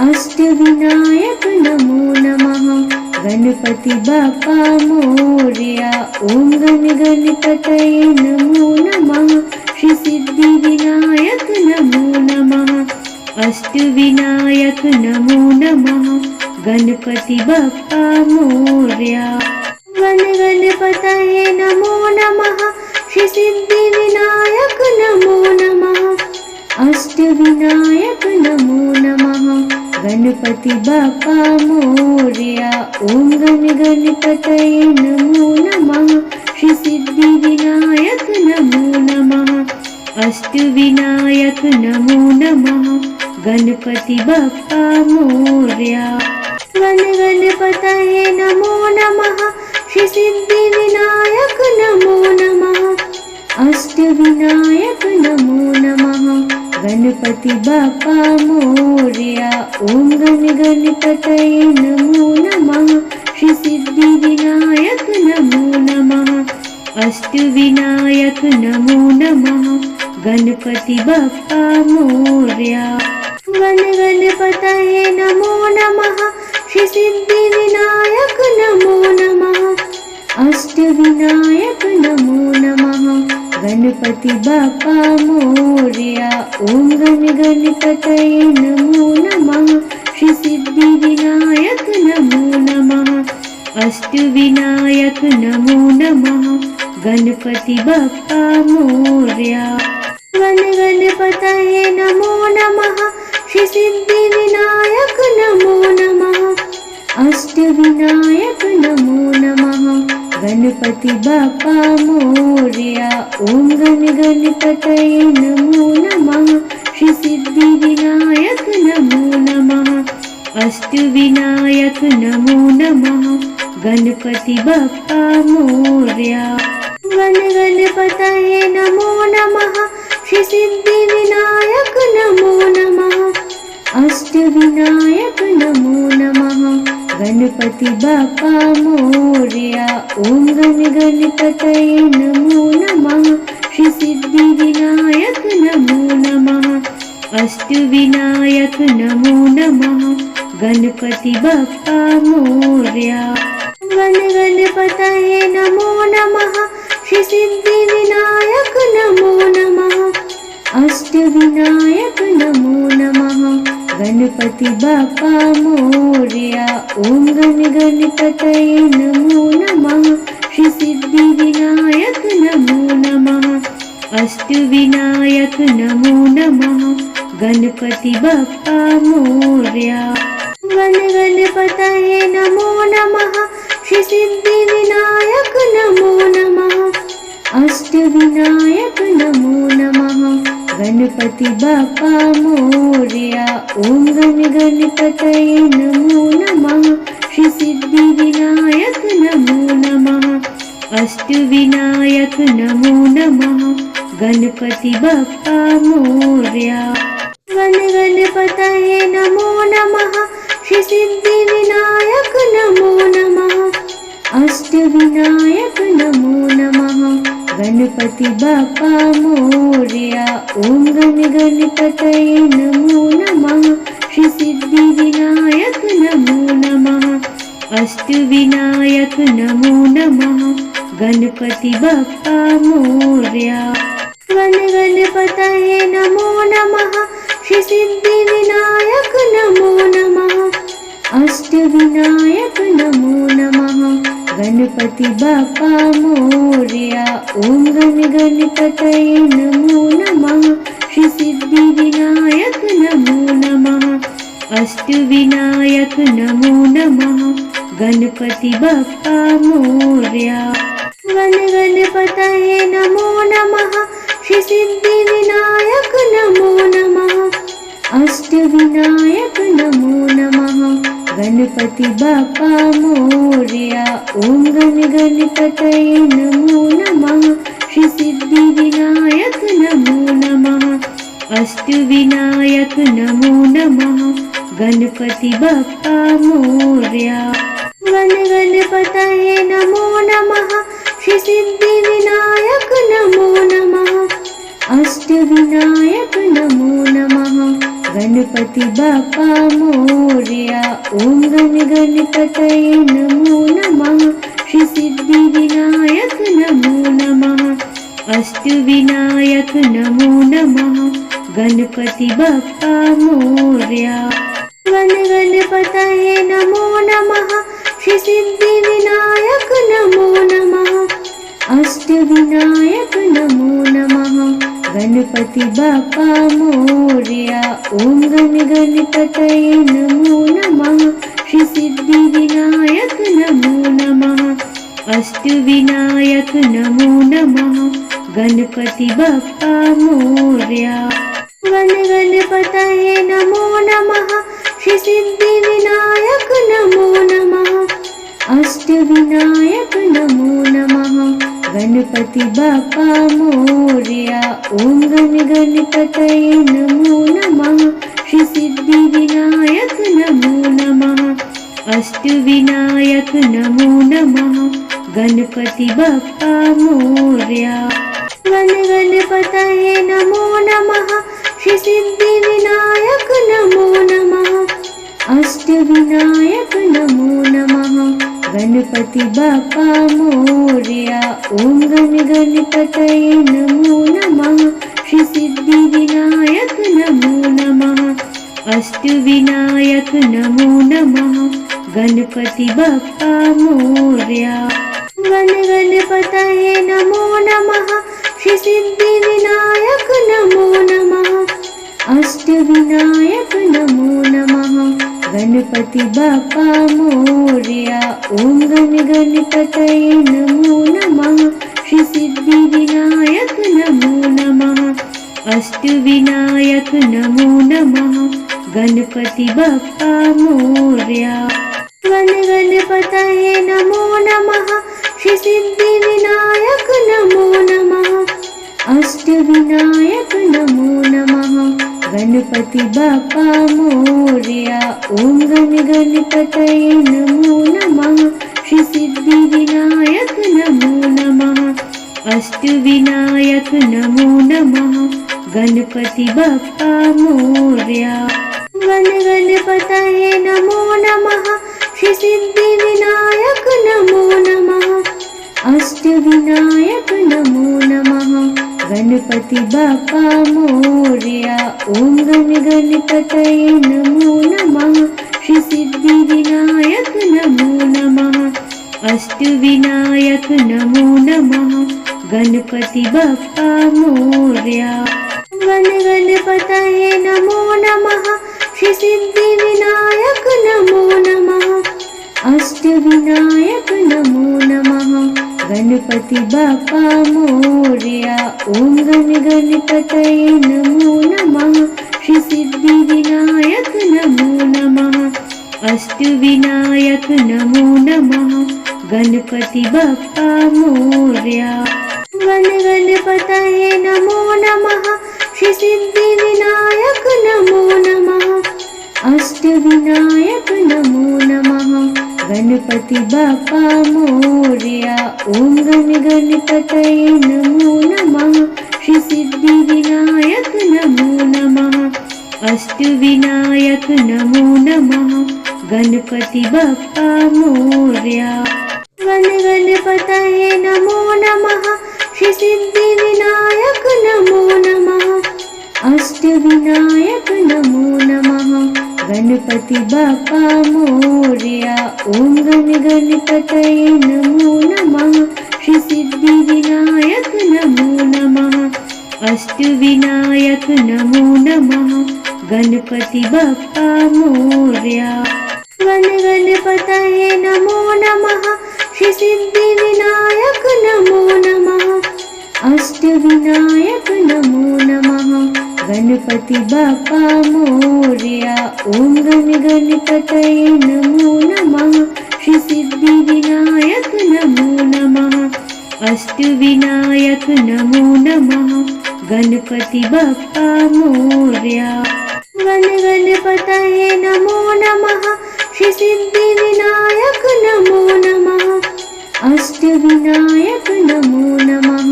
अष्टविनायक नमो नमः। गणपति बाप्पा मोरया। ओम गण गणपतये नमो नमः। श्री सिद्धि विनायक नमो नमः। अष्टविनायक नमो नमः। गणपति बाप्पा मोरया। गण गणपतये नमो नमः। श्री सिद्धि विनायक नमो नमः। अष्टविनायक नमो नमः। गणपति बाप्पा मोरया। ओम गण गणपतये नमो नमः। श्री सिद्धि विनायक नमो नमः। अष्टविनायक नमो नमः। गणपति बाप्पा मोरया। गण गणपतये नमो नमः। श्री सिद्धि विनायक नमो नमः। अष्टविनायक नमो नमः। गणपति बाप्पा मोरया। ओम गण गणपतये नमो नमः। श्री सिद्धि विनायक नमो नमः। अष्टविनायक नमो नमः। गणपति बाप्पा मोरया। गण गणपतये नमो नमः। श्री सिद्धि विनायक नमो नमः। अष्टविनायक नमो नमः। गणपति बाप्पा मोरया। ओम गण गणपतये नमो नमः। श्री सिद्धि विनायक नमो नमः। अष्टविनायक नमो नमः। गणपति बाप्पा मोरया। गण गणपतये नमो नमः। श्री सिद्धि विनायक नमो नमः। अष्टविनायक नमो नमः। गणपति बाप्पा मोरया। ओम गण गणपतये नमो नमः। श्री सिद्धि विनायक नमो नमः। अष्टविनायक नमो नमः। गणपति बाप्पा मोरया। गण गणपतये नमो नमः। श्री सिद्धि विनायक नमो नमः। अष्टविनायक नमो नमः। गणपति बाप्पा मोरया। ओम गण गणपतये नमो नमः। श्री सिद्धि विनायक नमो नमः। अष्टविनायक नमो नमः। गणपति बाप्पा मोरया। गण गणपतये नमो नमः। श्री सिद्धि विनायक नमो नमः। अष्टविनायक नमो नमः। गणपति बाप्पा मोरया। ओम गण गणपतये नमो नमः। श्री सिद्धि विनायक नमो नमः। अष्टविनायक नमो नमः। गणपति बाप्पा मोरया। गण गणपतये नमो नमः। श्री सिद्धि विनायक नमो नमः। अष्टविनायक नमो नमः। गणपति बाप्पा मोरया। ओम गण गणपतये नमो नमः। श्री सिद्धि विनायक नमो नमः। अष्टविनायक नमो नमः। गणपति बाप्पा मोरया। गण गणपतये नमो नमः। श्री सिद्धि विनायक नमो नमः। अष्टविनायक नमो नमः। गणपति बाप्पा मोरया। ओम गण गणपतये नमो नमः। श्री सिद्धि विनायक नमो नमः। अष्टविनायक नमो नमः। गणपति बाप्पा मोरया। गण गणपतये नमो नमः। श्री सिद्धि विनायक नमो नमः। अष्टविनायक नमो नमः। गणपति बाप्पा मोरया। ओम गण गणपतये नमो नमः। श्री सिद्धि विनायक नमो नमः। अष्टविनायक नमो नमः। गणपति बाप्पा मोरया। गण गणपतये नमो नमः। श्री सिद्धि विनायक नमो नमः। अष्टविनायक नमो नमः। गणपति बाप्पा मोरया। ओम गण गणपतये नमो नमः। श्री सिद्धि विनायक नमो नमः। अष्टविनायक नमो नमः। गणपति बाप्पा मोरया। गण गणपतये नमो नमः। श्री सिद्धि विनायक नमो नमः। अष्टविनायक नमो नमः। गणपति बाप्पा मोरया। ओम गण गणपतये नमो नमः। श्री सिद्धि विनायक नमो नमः। अष्टविनायक नमो नमः। गणपति बाप्पा मोरया। गण गणपतये नमो नमः। श्री सिद्धि विनायक नमो नमः। अष्टविनायक नमो नमः। गणपति बाप्पा मोरया। ओम गण गणपतये नमो नमः। श्री सिद्धि विनायक नमो नमः। अष्टविनायक नमो नमः। गणपति बाप्पा मोरया। गण गणपतये नमो नमः। श्री सिद्धि विनायक नमो नमः। अष्टविनायक नमो नमः। गणपति बाप्पा मोरया। ओम गण गणपतये नमो नमः। श्री सिद्धि विनायक नमो नमः। अष्टविनायक नमो नमः। गणपति बाप्पा मोरया। गण गणपतये नमो नमः। श्री सिद्धि विनायक नमो नमः। अष्टविनायक नमो नमः। गणपति बाप्पा मोरया। ओम गण गणपतये नमो नमः। श्री सिद्धि विनायक नमो नमः। अष्टविनायक नमो नमः। गणपति बाप्पा मोरया। गण गणपतये नमो नमः। श्री सिद्धि विनायक नमो नमः। अष्टविनायक नमो नमः। गणपति बाप्पा मोरया। ओम गण गणपतये नमो नमः। श्री सिद्धि विनायक नमो नमः। अष्टविनायक नमो नमः। गणपति बाप्पा मोरया। गण गणपतये नमो नमः। श्री सिद्धि विनायक नमो नमः। अष्टविनायक नमो नमः। गणपति बाप्पा मोरया। ओम गण गणपतये नमो नमः। श्री सिद्धि विनायक नमो नमः। अष्टविनायक नमो नमः। गणपति बाप्पा मोरया। गण गणपतये नमो नमः। श्री सिद्धि विनायक नमो नमः। अष्टविनायक नमो नमः। गणपति बाप्पा मोरया। ओम गण गणपतये नमो नमः। श्री सिद्धि विनायक नमो नमः। अष्टविनायक नमो नमः। गणपति बाप्पा मोरया। गण गणपतये नमो नमः। श्री सिद्धि विनायक नमो नमः। अष्टविनायक नमो नमः। गणपति बाप्पा मोरया। ओम गण गणपतये नमो नमः। श्री सिद्धि विनायक नमो नमः। अष्टविनायक नमो नमः। गणपति बाप्पा मोरया। गण गणपतये नमो नमः। श्री सिद्धि विनायक नमो नमः। अष्टविनायक नमो नमः। गणपति बाप्पा मोरया। ओम गण गणपतये नमो नमः। श्री सिद्धि विनायक नमो नमः। अष्टविनायक नमो नमः। गणपति बाप्पा मोरया। गण गणपतये नमो नमः। श्री सिद्धि विनायक नमो नमः। अष्टविनायक नमो नमः। गणपति बाप्पा मोरया। ओम गण गणपतये नमो नमः। श्री सिद्धि विनायक नमो नमः। अष्टविनायक नमो नमः। गणपति बाप्पा मोरया। गण गणपतये नमो नमः। श्री सिद्धि विनायक नमो नमः। अष्टविनायक नमो नमः। गणपति बाप्पा मोरया। ओम गण गणपतये नमो नमः। श्री सिद्धि विनायक नमो नमः। अष्टविनायक नमो नमः। गणपति बाप्पा मोरया। गण गणपतये नमो नमः। श्री सिद्धि विनायक नमो नमः। अष्टविनायक नमो नमः।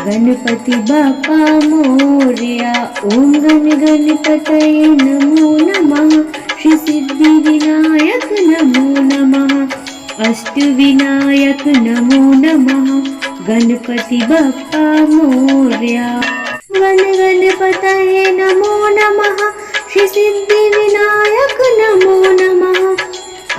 गणपति बाप्पा मोरया। ओम गण गणपतये नमो नमः। श्री सिद्धि विनायक नमो नमः। अष्टविनायक नमो नमः। गणपति बाप्पा मोरया। गण गणपतये नमो नमः। श्री सिद्धि विनायक नमो नमः।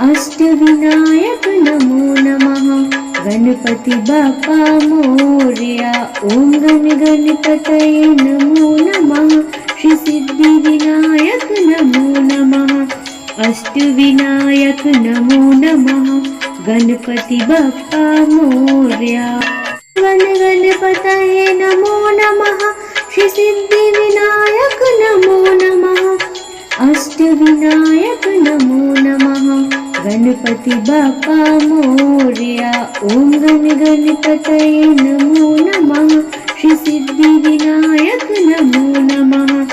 अष्टविनायक नमो नमः। गणपति बाप्पा मोरया। ओम गण गणपतये नमो नमः। श्री सिद्धि विनायक नमो नमः। अष्टविनायक नमो नमः। गणपति बाप्पा मोरया। गण गणपतये नमो नमः। श्री सिद्धि विनायक नमो नमः। अष्टविनायक नमो नमः। गणपति बाप्पा मोरया। ओम गण गणपतये नमो नमः। श्री सिद्धि विनायक नमो नमः।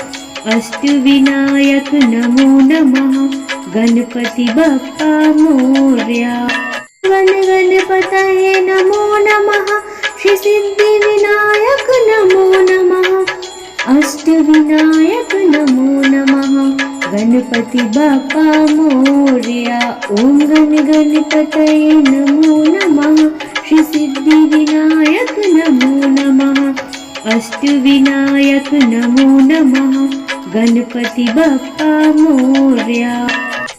अष्टविनायक नमो नमः। गणपति बाप्पा मोरया। गण गणपतये नमो नमः। श्री सिद्धि विनायक नमो नमः। अष्टविनायक नमो नमः। गणपति बाप्पा मोरया। ओम गण गणपतये नमो नमः। श्री सिद्धि विनायक नमो नमः। अष्टविनायक नमो नमः। गणपति बाप्पा मोरया।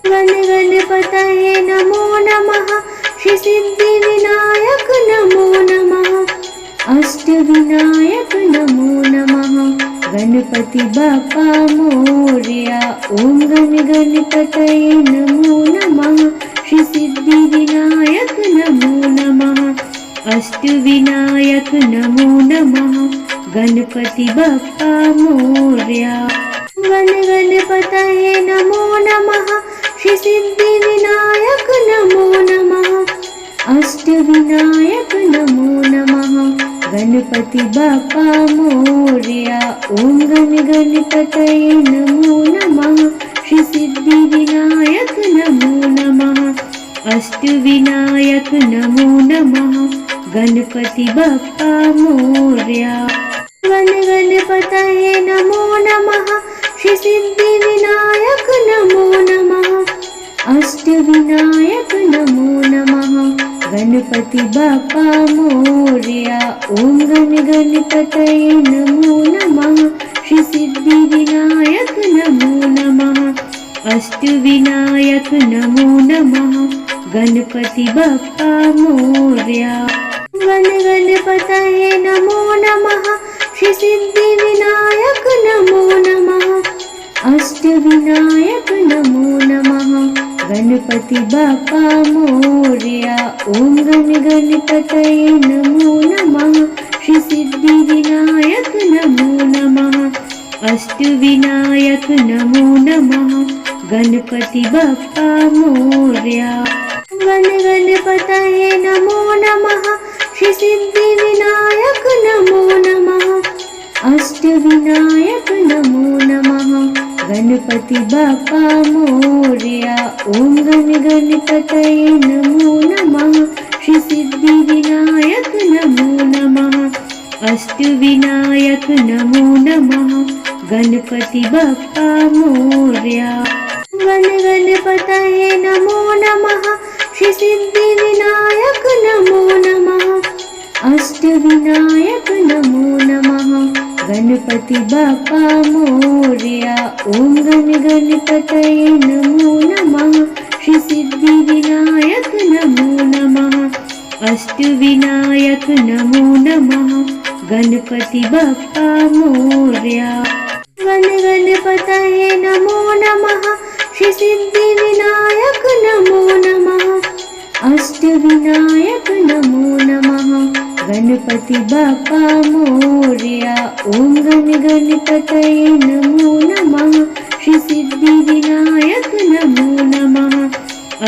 गण गणपतये नमो नमः। श्री सिद्धि विनायक नमो नमः। अष्टविनायक नमो नमः। गणपति बाप्पा मोरया। ओम गण गणपतये नमो नमः। श्री सिद्धिविनायक नमो नमः। अष्टविनायक नमो नमः। गणपति बप्पा मोरया। गणपतये नमो नमः। श्री सिद्धिविनायक नमो नमः। अष्टविनायक नमो नमः। गणपति बप्पा मोरया। ओम गणपतये नमो नमः। श्री सिद्धिविनायक नमो नमः। अष्टविनायक नमो नमः। गणपति बप्पा मोरया। गणपतये नमो नमः। श्री सिद्धिविनायक नमो नमः। अष्टविनायक नमो नमः। गणपति बप्पा मोरया। ओम गणपतये नमो नमः। श्री सिद्धिविनायक नमो नमः। अष्टविनायक नमो नमः। गणपति बप्पा मोरया। गणपतये नमो नमः। श्री सिद्धिविनायक नमो नमः। अष्टविनायक नमो नमः। गणपति बप्पा मोरया। ओम गणपतये नमो नमः। श्री सिद्धिविनायक नमो नमः। अष्टविनायक नमो नमः। गणपति बप्पा मोरया। गणपतये नमो नमः। श्री सिद्धिविनायक नमो नमः। अष्टविनायक नमो नमः। गणपति बप्पा मोरया। ओम गणपतये नमो नमः। श्री सिद्धिविनायक नमो नमः। अष्टविनायक नमो नमः। गणपति बप्पा मोरया। गणपतये नमो नमः। श्री सिद्धिविनायक नमो नमः। अष्टविनायक नमो नमः। गणपति बप्पा मोरया। ओम गणपतये नमो नमः। श्री सिद्धिविनायक नमो नमः। अष्टविनायक नमो नमः। गणपति बप्पा मोरया। गणपतये नमो नमः। श्री सिद्धिविनायक नमो नमः। अष्टविनायक नमो नमः। गणपति बप्पा मोरया। ओम गणपतये नमो नमः। श्री सिद्धिविनायक नमो नमः।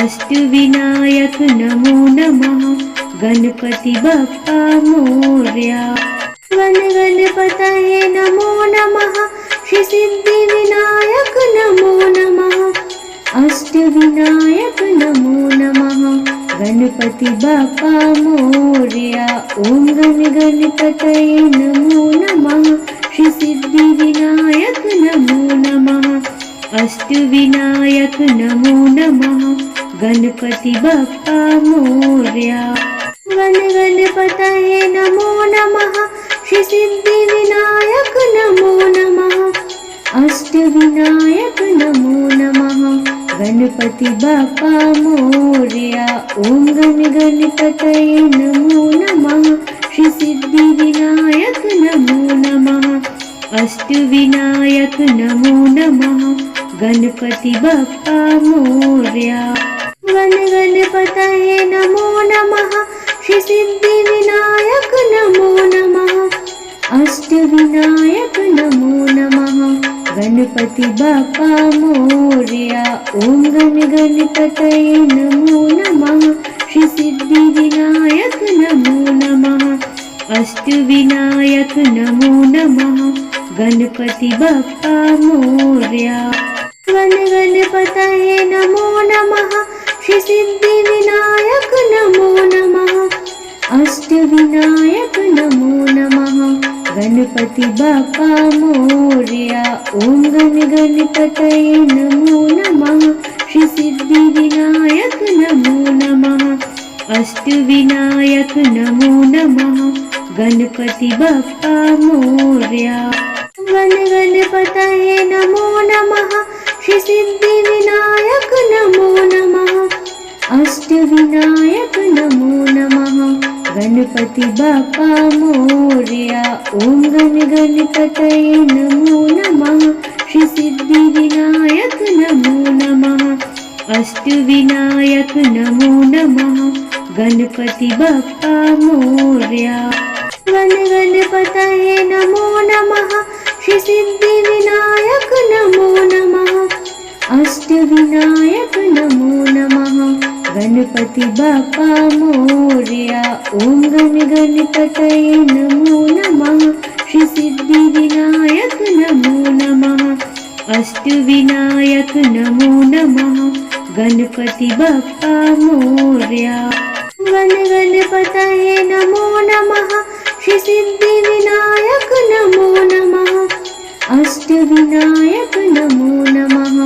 अष्टविनायक नमो नमः। गणपति बप्पा मोरया। गणपतये नमो नमः। श्री सिद्धिविनायक नमो नमः। अष्टविनायक नमो नमः। गणपति बप्पा मोरया। ओम गणपतये नमो नमः। श्री सिद्धिविनायक नमो नमः। अष्टविनायक नमो नमः। गणपति बप्पा मोरया। गणपतये नमो नमः। श्री सिद्धिविनायक नमो नमः। अष्टविनायक नमो नमः। गणपति बप्पा मोरया। ओम गणपतये नमो नमः। श्री सिद्धिविनायक नमो नमः। अष्टविनायक नमो नमः। गणपति बप्पा मोरया। गणपतये नमो नमः। श्री सिद्धिविनायक नमो नमः। अष्टविनायक नमो नमः। गणपति बप्पा मोरया। ओम गणपतये नमो नमः। श्री सिद्धिविनायक नमो नमः। अष्टविनायक नमो नमः। गणपति बप्पा मोरया। गणपतये नमो नमः। श्री सिद्धिविनायक नमो नमः। अष्टविनायक नमो नमः। गणपति बप्पा मोरया। ओम गणपतये नमो नमः। श्री सिद्धिविनायक नमो नमः। अष्टविनायक नमो नमः। गणपति बप्पा मोरया। गणपतये नमो नमः। श्री सिद्धिविनायक नमो नमः। अष्टविनायक नमो नमः। गणपति बप्पा मोरया। ओम गणपतये नमो नमः। श्री सिद्धिविनायक नमो नमः। अष्टविनायक नमो नमः गणपति बप्पा मोरया। गण गणपतये नमो नमः श्री सिद्धि विनायक नमो नमः अष्टविनायक नमो नमः गणपति बप्पा मोरया। ओम गण गणपतये नमो नमः श्री सिद्धि विनायक नमो नमः अष्टविनायक नमो नमः गणपति बप्पा मोरया। गण गणपतये नमो नमः श्री सिद्धि विनायक नमो नमः अष्टविनायक नमो नमः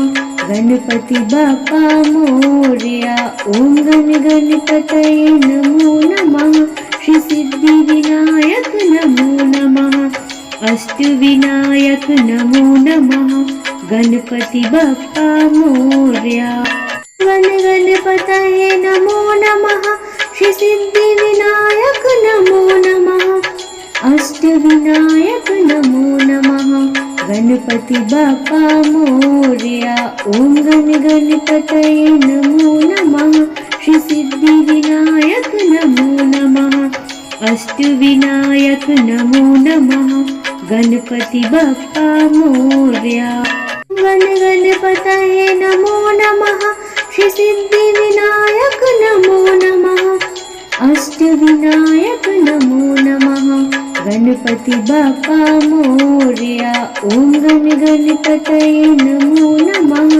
गणपति बप्पा मोरया। ओम गण गणपतये नमो नमः श्री सिद्धि विनायक नमो नमः अष्टविनायक नमो नमः गणपति बप्पा मोरया। गण गणपतये नमो नमः श्री सिद्धि विनायक नमो नमः अष्टविनायक नमो नमः गणपति बप्पा मोरया। ओम गण गणपतये नमो नमः श्री सिद्धि विनायक नमो नमः अष्टविनायक नमो नमः गणपति बप्पा मोरया। गण गणपतये नमो नमः श्री सिद्धि विनायक नमो नमः अष्टविनायक नमो नमः गणपति बप्पा मोरया। ओम गण गणपतये नमो नमः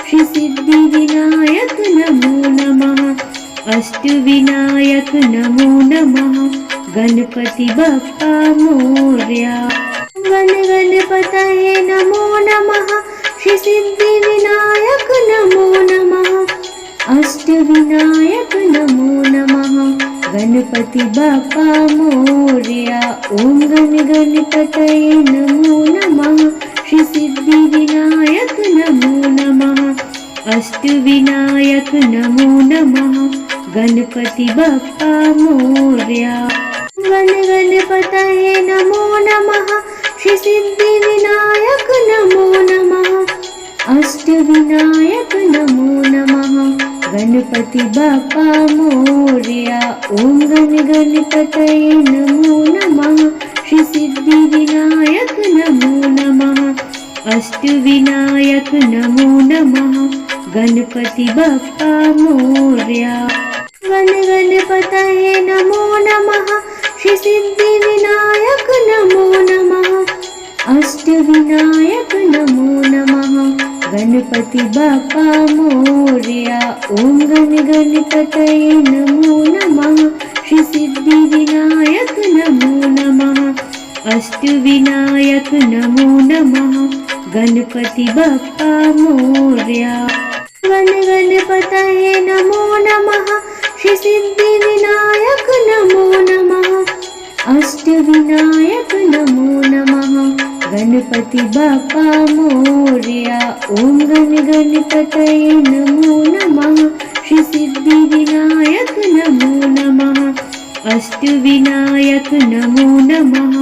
श्री सिद्धि विनायक नमो नमः अष्टविनायक नमो नमः गणपति बप्पा मोरया। गण गणपतये नमो नमः श्री सिद्धि विनायक नमो नमः अष्टविनायक नमो नमः गणपति बप्पा मोरया। ओम गण गणपतये नमो नमः श्री सिद्धि विनायक नमो नमः अष्टविनायक नमो नमः गणपति बप्पा मोरया। गण गणपतये नमो नमः श्री सिद्धि विनायक नमो नमः अष्टविनायक नमो नमः गणपति बप्पा मोरया। ओम गण गणपतये नमो नमः श्री सिद्धि विनायक नमो नमः अष्टविनायक नमो नमः गणपति बप्पा मोरया। गण गणपतये नमो नमः श्री सिद्धि विनायक नमो नमः अष्टविनायक नमो नमः गणपति बप्पा मोरया। ओम गण गणपतये नमो नमः श्री सिद्धि विनायक नमो नमः अष्टविनायक नमो नमः गणपति बप्पा मोरया। गण गणपतये नमो नमः श्री सिद्धि विनायक नमो नमः अष्टविनायक नमो नमः गणपति बप्पा मोरया। ओम गण गणपतये नमो नमः श्री सिद्धि विनायक नमो नमः अष्टविनायक नमो नमः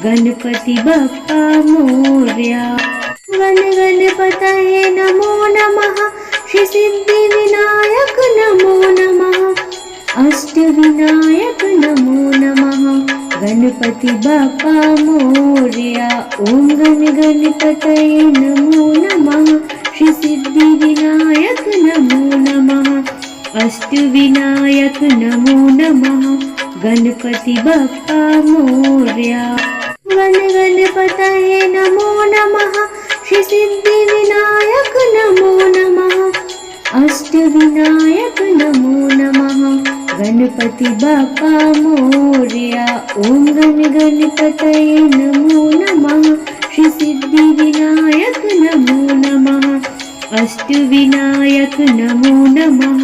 गणपति बप्पा मोरया। गण गणपतये नमो नमः श्री सिद्धि विनायक नमो नमः अष्टविनायक नमो नमः गणपति बप्पा मोरया। ओम गण गणपतये नमो नमः श्री सिद्धि विनायक नमो नमः अष्टविनायक नमो नमः गणपति बप्पा मोरया। गण गणपतये नमो नमः श्री सिद्धि विनायक नमो नमः अष्टविनायक नमो नमः गणपति बप्पा मोरया। ओम गण गणपतये नमो नमः श्री सिद्धि विनायक नमो नमः अष्टविनायक नमो नमः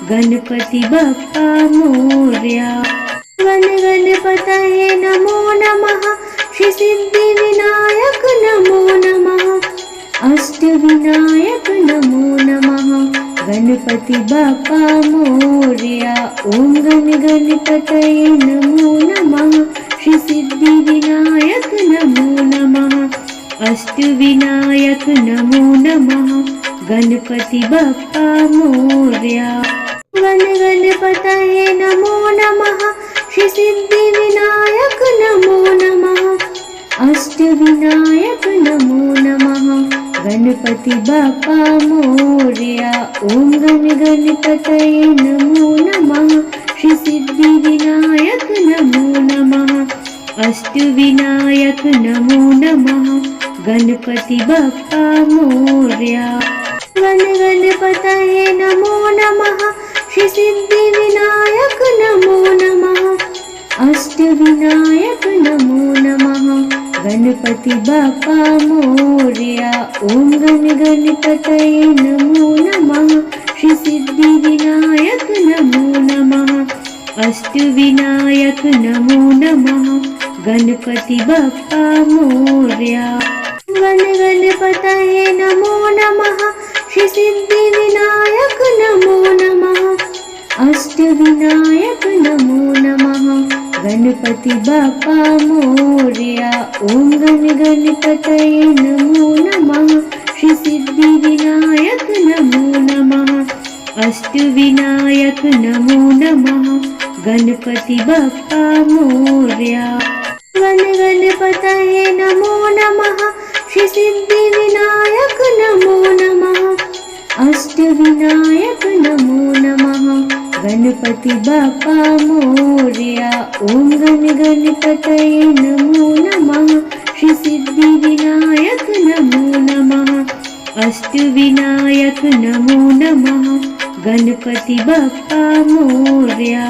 गणपति बप्पा मोरया। गण गणपतये नमो नमः श्री सिद्धि विनायक नमो नमः अष्टविनायक नमो नमः गणपति बप्पा मोरया। ओम गण गणपतये नमो नमः श्री सिद्धि विनायक नमो नमः अष्टविनायक नमो नमः गणपति बप्पा मोरया। गण गणपतये नमो नमः, श्री सिद्धि विनायक नमो नमः, अष्टविनायक नमो नमः, गणपति बप्पा मोरया। ओम गण गणपतये नमो नमः, श्री सिद्धि विनायक नमो नमः, अष्टविनायक नमो नमः, गणपति बप्पा मोरया। गण गणपतये नमो नमः, श्री सिद्धि विनायक नमो नमः, अष्टविनायक नमो नमः, गणपति बप्पा मोरया। ओम गण गणपतये नमो नमः, श्री सिद्धि विनायक नमो नमः, अष्टविनायक नमो नमः, गणपति बप्पा मोरया। गण गणपतये नमो नमः, श्री सिद्धि विनायक नमो नमः, अष्टविनायक नमो नमः, गणपति बप्पा मोरया। ओम गण गणपतये नमो नमः, श्री सिद्धि विनायक नमो नमः, अष्टविनायक नमो नमः, गणपति बप्पा मोरया। गण गणपतये नमो नमः, श्री सिद्धि विनायक नमो नमः, अष्टविनायक नमो नमः, गणपति बप्पा मोरया। ओम गण गणपतये नमो नमः, श्री सिद्धि विनायक नमो नमः, अष्टविनायक नमो नमः, गणपति बप्पा मोरया।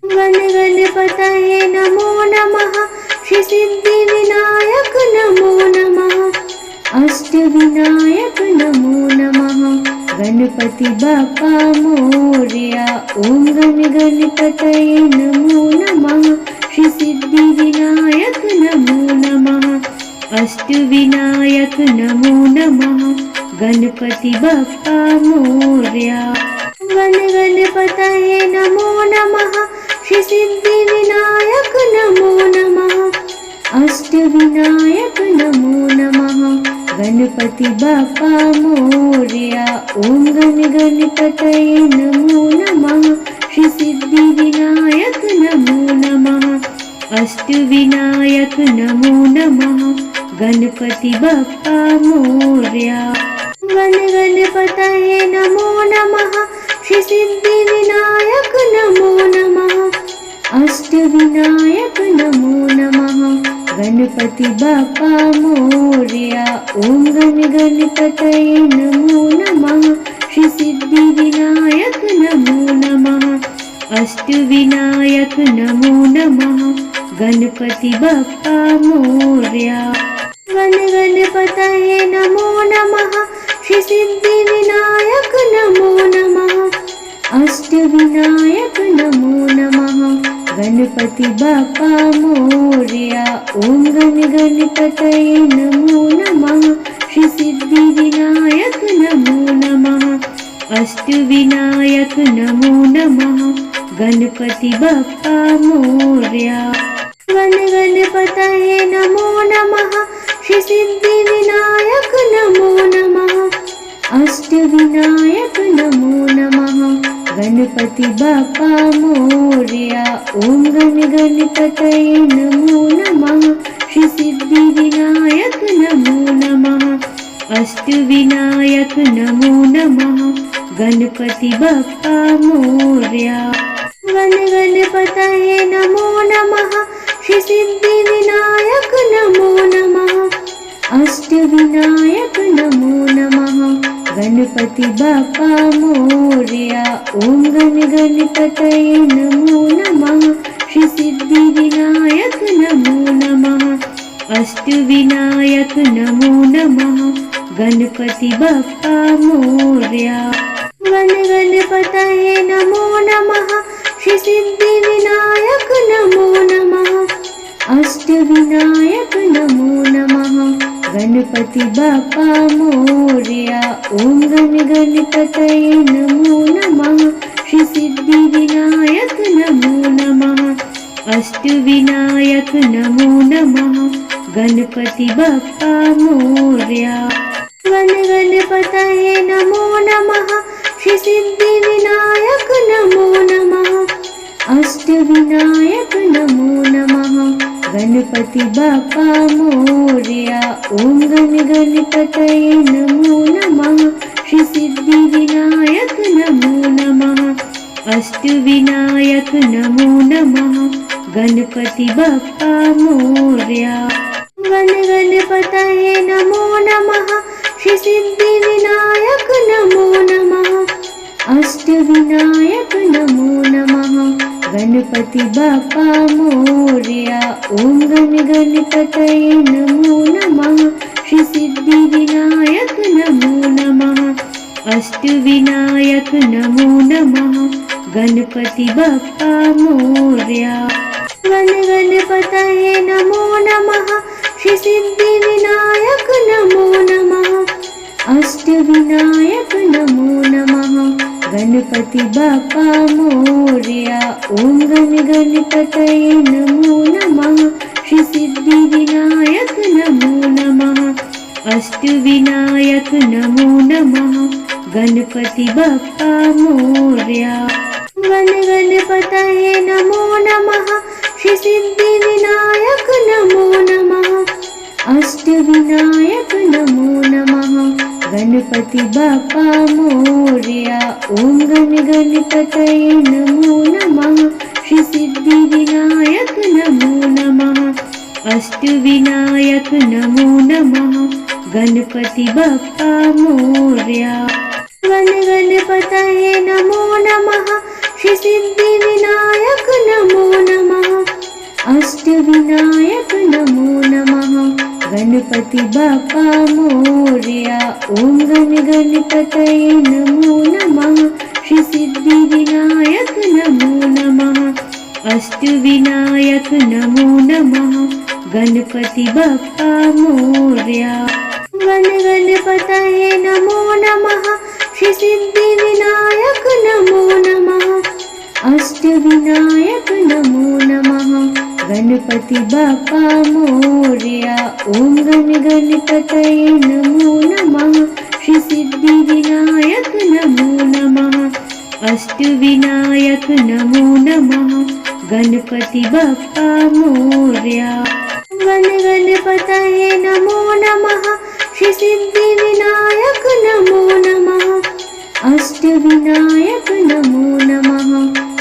गण गणपतये नमो नमः, श्री सिद्धि विनायक नमो नमः, अष्टविनायक नमो नमः, गणपति बप्पा मोरया। ओम गण गणपतये नमो नमः, श्री सिद्धि विनायक नमो नमः, अष्टविनायक नमो नमः, गणपति बप्पा मोरया। गण गणपतये नमो नमः, श्री सिद्धि विनायक नमो नमः, अष्टविनायक नमो नमः, गणपति बप्पा मोरया। ओम गण गणपतये नमो नमः, श्री सिद्धि विनायक नमो नमः, अष्टविनायक नमो नमः, गणपति बप्पा मोरया। गण गणपतये नमो नमः, श्री सिद्धि विनायक नमो नमः, अष्टविनायक नमो नमः, गणपति बप्पा मोरया। ओम गण गणपतये नमो नमः, श्री सिद्धि विनायक नमो नमः, अष्टविनायक नमो नमः, गणपति बप्पा मोरया। गण गणपतये नमो नमः, श्री सिद्धि विनायक नमो नमः, अष्टविनायक नमो नमः, गणपति बप्पा मोरया। ओम गण गणपतये नमो नमः, श्री सिद्धि विनायक नमो नमः, अष्टविनायक नमो नमः, गणपति बप्पा मोरया। गण गणपतये नमो नमः, श्री सिद्धि विनायक नमो नमः, अष्टविनायक नमो नमः, गणपति बप्पा मोरया। ओम गण गणपतये नमो नमः, श्री सिद्धि विनायक नमो नमः, अष्टविनायक नमो नमः, गणपति बप्पा मोरया। गण गणपतये नमो नमः, श्री सिद्धि विनायक नमो नमः, अष्टविनायक नमो नमः, गणपति बप्पा मोरया। ओम गण गणपतये नमो नमः, श्री सिद्धि विनायक नमो नमः, अष्टविनायक नमो नमः, गणपति बप्पा मोरया। गण गणपतये नमो नमः, श्री सिद्धि विनायक नमो नमः, अष्टविनायक नमो नमः, गणपति बप्पा मोरया। गण गणपतये नमो नमः, श्री सिद्धि विनायक नमो नमः, अष्टविनायक नमो नमः, गणपति बप्पा मोरया। गण गणपतये नमो नमः, श्री सिद्धि विनायक नमो नमः, अष्टविनायक नमो नमः, गणपति बप्पा मोरया। ओम गण गणपतये नमो नमः, श्री सिद्धि विनायक नमो नमः, अष्टविनायक नमो नमः, गणपति बप्पा मोरया। गण गणपतये नमो श्री सिद्धिविनायक नमो नमः। अष्टविनायक नमो नमः। गणपति बाप्पा मोरया। ओम गण गणपतये नमो नमः। श्री सिद्धिविनायक नमो नमः। अष्टविनायक नमो नमः। गणपति बाप्पा मोरया। गण गणपतये नमो नमः। श्री सिद्धिविनायक नमो नमः। अष्टविनायक नमो नमः। गणपति बाप्पा मोरया। ओम गण गणपतये नमो नमः। श्री सिद्धिविनायक नमो नमः। अष्टविनायक नमो नमः। गणपति बाप्पा मोरया। गण गणपतये नमो नमः। श्री सिद्धिविनायक नमो नमः। अष्टविनायक नमो नमः। गणपति बाप्पा मोरया। ओम गण गणपतये नमो नमः। श्री सिद्धिविनायक नमो नमः। अष्टविनायक नमो नमः। गणपति बाप्पा मोरया। गण गणपतये नमो नमः। श्री सिद्धिविनायक नमो नमः। अष्टविनायक नमो नमः। गणपति बाप्पा मोरया। ओम गण गणपतये नमो नमः। श्री सिद्धिविनायक नमो नमः। अष्टविनायक नमो नमः। गणपति बाप्पा मोरया। गण गणपतये नमो नमः। श्री सिद्धिविनायक नमो नमः। अष्टविनायक नमो नमः। गणपति बाप्पा मोरया। ओम गण गणपतये नमो नमः। श्री सिद्धिविनायक नमो नमः। अष्टविनायक नमो नमः। गणपति बाप्पा मोरया। गण गणपतये नमो नमः। श्री सिद्धिविनायक नमो नमः। अष्टविनायक नमो नमः। गणपति बाप्पा मोरया। ओम गण गणपतये नमो नमः। श्री सिद्धिविनायक नमो नमः। अष्टविनायक नमो नमः। गणपति बाप्पा मोरया। गण गणपतये नमो नमः। श्री सिद्धिविनायक नमो नमः। अष्टविनायक नमो नमः।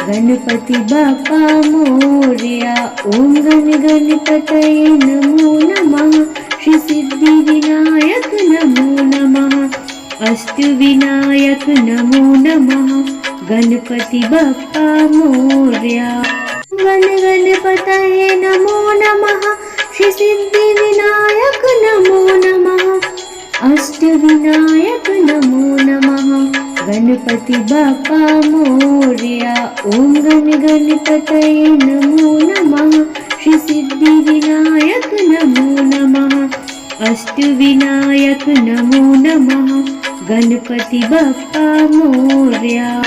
गणपति बाप्पा मोरया। ओम गण गणपतये नमो नमः। श्री सिद्धिविनायक नमो नमः। अष्टविनायक नमो नमः। गणपति बाप्पा मोरया। गण गणपतये नमो नमः। श्री सिद्धिविनायक नमो नमः। अष्टविनायक नमो नमः। गणपति बाप्पा मोरया। ओम गण गणपतये नमो नमः। श्री सिद्धिविनायक नमो नमः। अष्टविनायक नमो नमः। गणपति बाप्पा मोरया।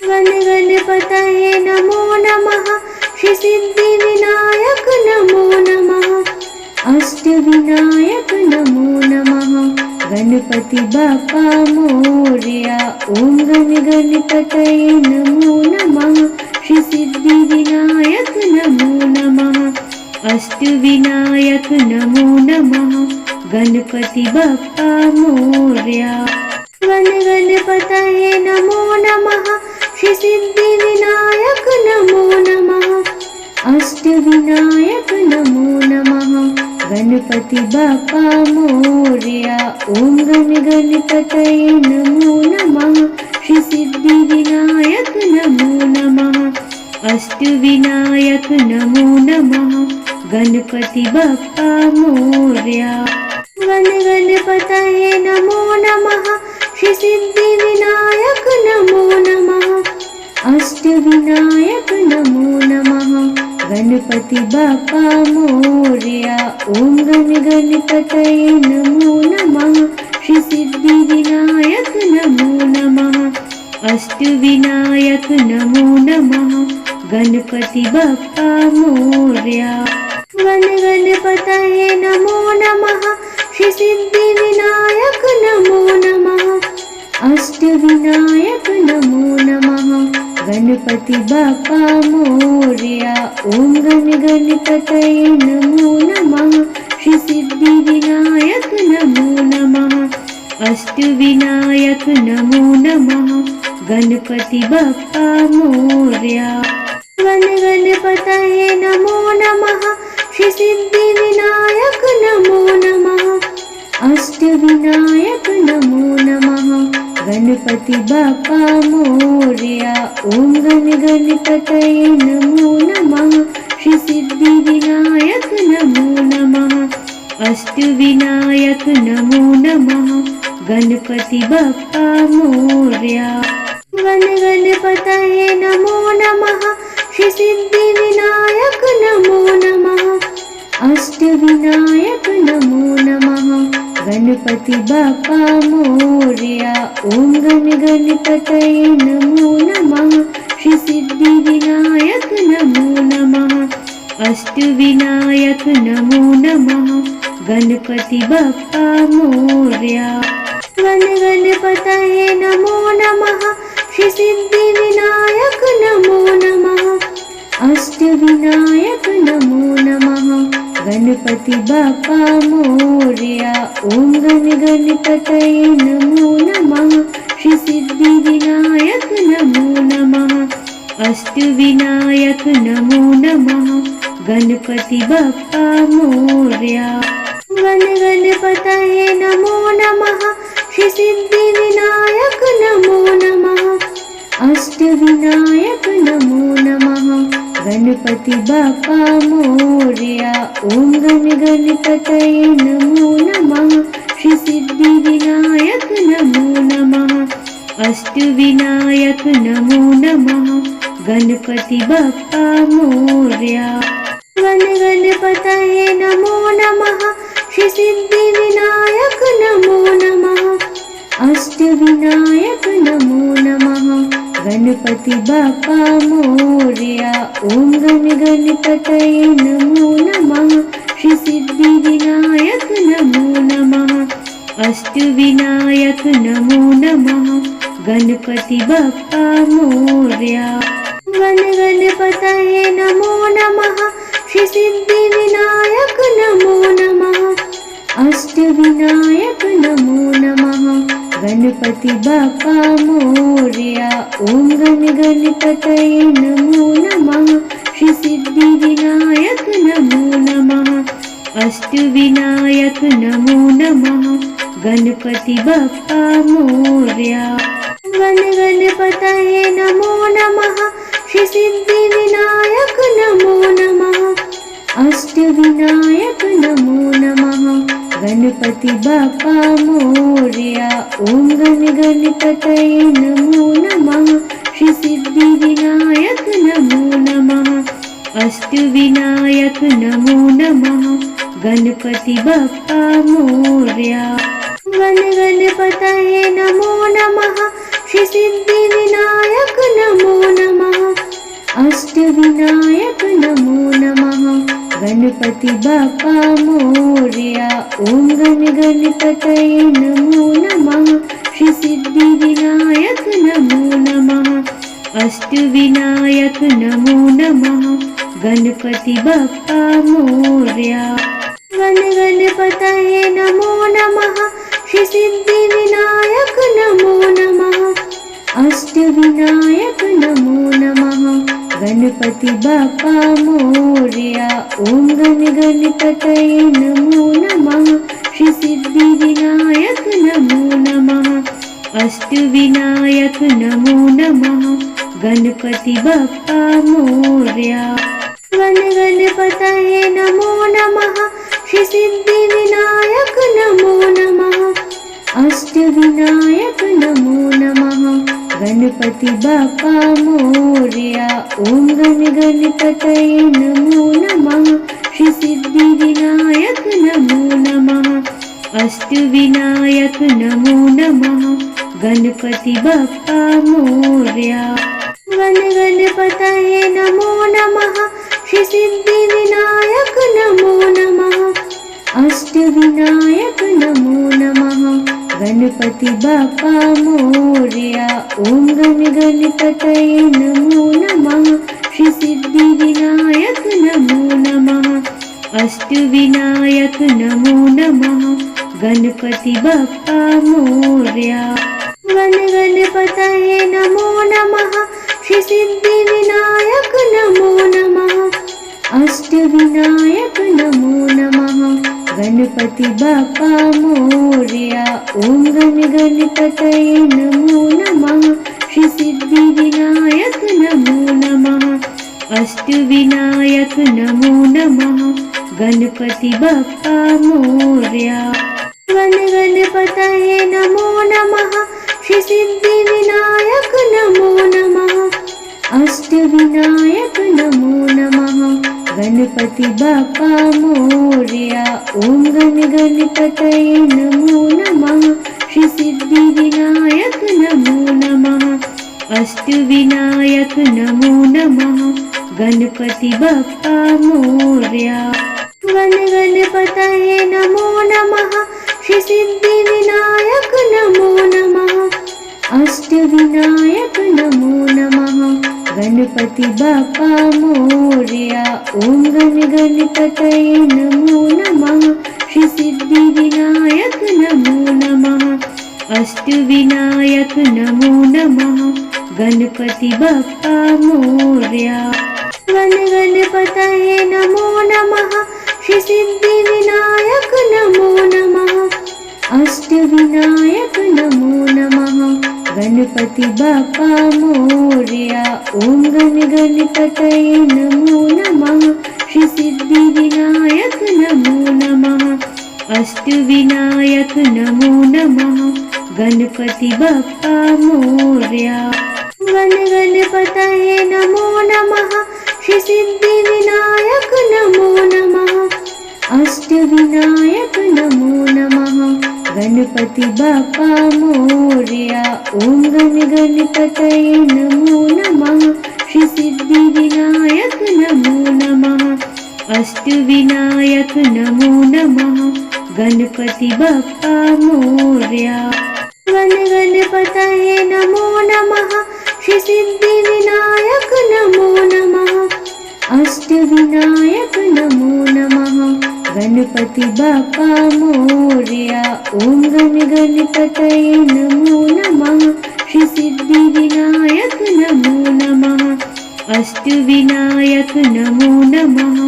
गण गणपतये नमो नमः। श्री सिद्धिविनायक नमो नमः। अष्टविनायक नमो नमः। गणपति बाप्पा मोरया। ओम गण गणपतये नमो नमः। श्री सिद्धिविनायक नमो नमः। अष्टविनायक नमो नमः। गणपति बाप्पा मोरया। गण गणपतये नमो नमः। श्री सिद्धिविनायक नमो नमः। अष्टविनायक नमो नमः। गणपति बाप्पा मोरया। ओम गण गणपतये नमो नमः। श्री सिद्धिविनायक नमो नमः। अष्टविनायक नमो नमः। गणपति बाप्पा मोरया। गण गणपतये नमो नमः। श्री सिद्धिविनायक नमो नमः। अष्टविनायक नमो नमः। गणपति बाप्पा मोरया। ओम गण गणपतये नमो नमः। श्री सिद्धिविनायक नमो नमः। अष्टविनायक नमो नमः। गणपति बाप्पा मोरया। गण गणपतये नमो नमः। श्री सिद्धिविनायक नमो नमः। अष्टविनायक नमो नमः गणपति बाप्पा मोरया। ओम गण गणपतये नमो नमः श्री सिद्धि विनायक नमो नमः अष्टविनायक नमो नमः गणपति बाप्पा मोरया। गण गणपतये नमो नमः श्री सिद्धि विनायक नमो नमः अष्टविनायक नमो नमः गणपति बाप्पा मोरया। ओम गण गणपतये नमो नमः श्री सिद्धि विनायक नमो नमः अष्टविनायक नमो नमः गणपति बाप्पा मोरया। गण गणपतये नमो नमः श्री सिद्धि विनायक नमो नमः अष्टविनायक नमो नमः गणपति बाप्पा मोरया। ओम गण गणपतये नमो नमः श्री सिद्धि विनायक नमो नमः अष्टविनायक नमो नमः गणपति बाप्पा मोरया। गण गणपतये नमो नमः श्री सिद्धि विनायक नमो नमः अष्टविनायक नमो नमः गणपति बाप्पा मोरया। ओम गण गणपतये नमो नमः श्री सिद्धि विनायक नमो नमः अष्टविनायक नमो नमः गणपति बाप्पा मोरया। गण गणपतये नमो नमः श्री सिद्धि विनायक नमो नमः अष्टविनायक नमो नमः गणपति बाप्पा मोरया। ओम गण गणपतये नमो नमः श्री सिद्धि विनायक नमो नमः अष्टविनायक नमो नमः गणपति बाप्पा मोरया। गण गणपतये नमो नमः श्री सिद्धि विनायक नमो नमः अष्टविनायक नमो नमः गणपति बाप्पा मोरया। ओम गण गणपतये नमो नमः श्री सिद्धि विनायक नमो नमः अष्टविनायक नमो नमः गणपति बाप्पा मोरया। गण गणपतये नमो नमः श्री सिद्धि विनायक नमो नमः अष्टविनायक नमो नमः गणपति बाप्पा मोरया। ओम गण गणपतये नमो नमः श्री सिद्धि विनायक नमो नमः अष्टविनायक नमो नमः गणपति बाप्पा मोरया। गण गणपतये नमो नमः श्री सिद्धि विनायक नमो नमः अष्टविनायक नमो नमः गणपति बाप्पा मोरया। ओम गण गणपतये नमो नमः श्री सिद्धि विनायक नमो नमः अष्टविनायक नमो नमः गणपति बाप्पा मोरया। गण गणपतये नमो नमः श्री सिद्धि विनायक नमो नमः अष्टविनायक नमो नमः गणपति बाप्पा मोरया। ओम गण गणपतये नमो नमः श्री सिद्धि विनायक नमो नमः अष्टविनायक नमो नमः गणपति बाप्पा मोरया। गण गणपतये नमो नमः श्री सिद्धि विनायक नमो नमः अष्टविनायक नमो नमः गणपति बाप्पा मोरया। ओम गण गणपतये नमो नमः श्री सिद्धि विनायक नमो नमः अष्टविनायक नमो नमः गणपति बाप्पा मोरया। गण गणपतये नमो नमः श्री सिद्धि विनायक नमो नमः अष्टविनायक नमो नमः गणपति बाप्पा मोरया। ओम गण गणपतये नमो नमः श्री सिद्धि विनायक नमो नमः अष्टविनायक नमो नमः गणपति बाप्पा मोरया। गण गणपतये नमो नमः श्री सिद्धि विनायक नमो नमः अष्टविनायक नमो नमः गणपति बाप्पा मोरया। ओम गण गणपतये नमो नमः। श्री सिद्धि विनायक नमो नमः। अष्टविनायक नमो नमः। गणपति बाप्पा मोरया। गण गणपतये नमो नमः। श्री सिद्धि विनायक नमो नमः। अष्टविनायक नमो नमः। गणपति बाप्पा मोरया। ओम गण गणपतये नमो नमः। श्री सिद्धि विनायक नमो नमः। अष्टविनायक नमो नमः। गणपति बाप्पा मोरया। गण गणपतये नमो नमः। श्री सिद्धि विनायक नमो नमः। अष्टविनायक नमो नमः। गणपति बाप्पा मोरया। ओम गण गणपतये नमो नमः। श्री सिद्धि विनायक नमो नमः। अष्टविनायक नमो नमः। गणपति बाप्पा मोरया। गण गणपतये नमो नमः। श्री सिद्धि विनायक नमो नमः। अष्टविनायक नमो नमः। गणपति बाप्पा मोरया। ओम गण गणपतये नमो नमः। श्री सिद्धि विनायक नमो नमः। अष्टविनायक नमो नमः। गणपति बाप्पा मोरया। गण गणपतये नमो नमः। श्री सिद्धि विनायक नमो नमः। अष्टविनायक नमो नमः। गणपति बाप्पा मोरया। ओम गण गणपतये नमो नमः। श्री सिद्धि विनायक नमो नमः। अष्टविनायक नमो नमः। गणपति बाप्पा मोरया। गण गणपतये नमो नमः। श्री सिद्धि विनायक नमो नमः। अष्टविनायक नमो नमः। गणपति बाप्पा मोरया। ओम गण गणपतये नमो नमः। श्री सिद्धि विनायक नमो नमः। अष्टविनायक नमो नमः। गणपति बाप्पा मोरया। गण गणपतये नमो नमः। श्री सिद्धि विनायक नमो नमः। अष्टविनायक नमो नमः। गणपति बाप्पा मोरया। ओम गण गणपतये नमो नमः। श्री सिद्धि विनायक नमो नमः। अष्टविनायक नमो नमः।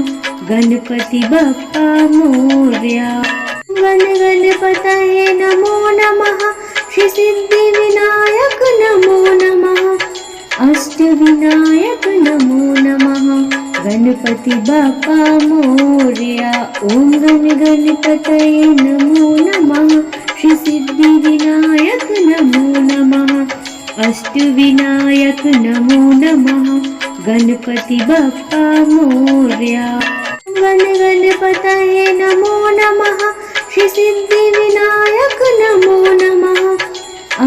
गणपति बाप्पा मोरया। गण गणपतये नमो नमः। श्री सिद्धि विनायक नमो नमः। अष्टविनायक नमो नमः। गणपति बाप्पा मोरया। ओम गण गणपतये नमो नमः। श्री सिद्धि विनायक नमो नमः। अष्टविनायक नमो नमः। गणपति बाप्पा मोरया। गण गणपतये नमो नमः। श्री सिद्धि विनायक नमो नमः।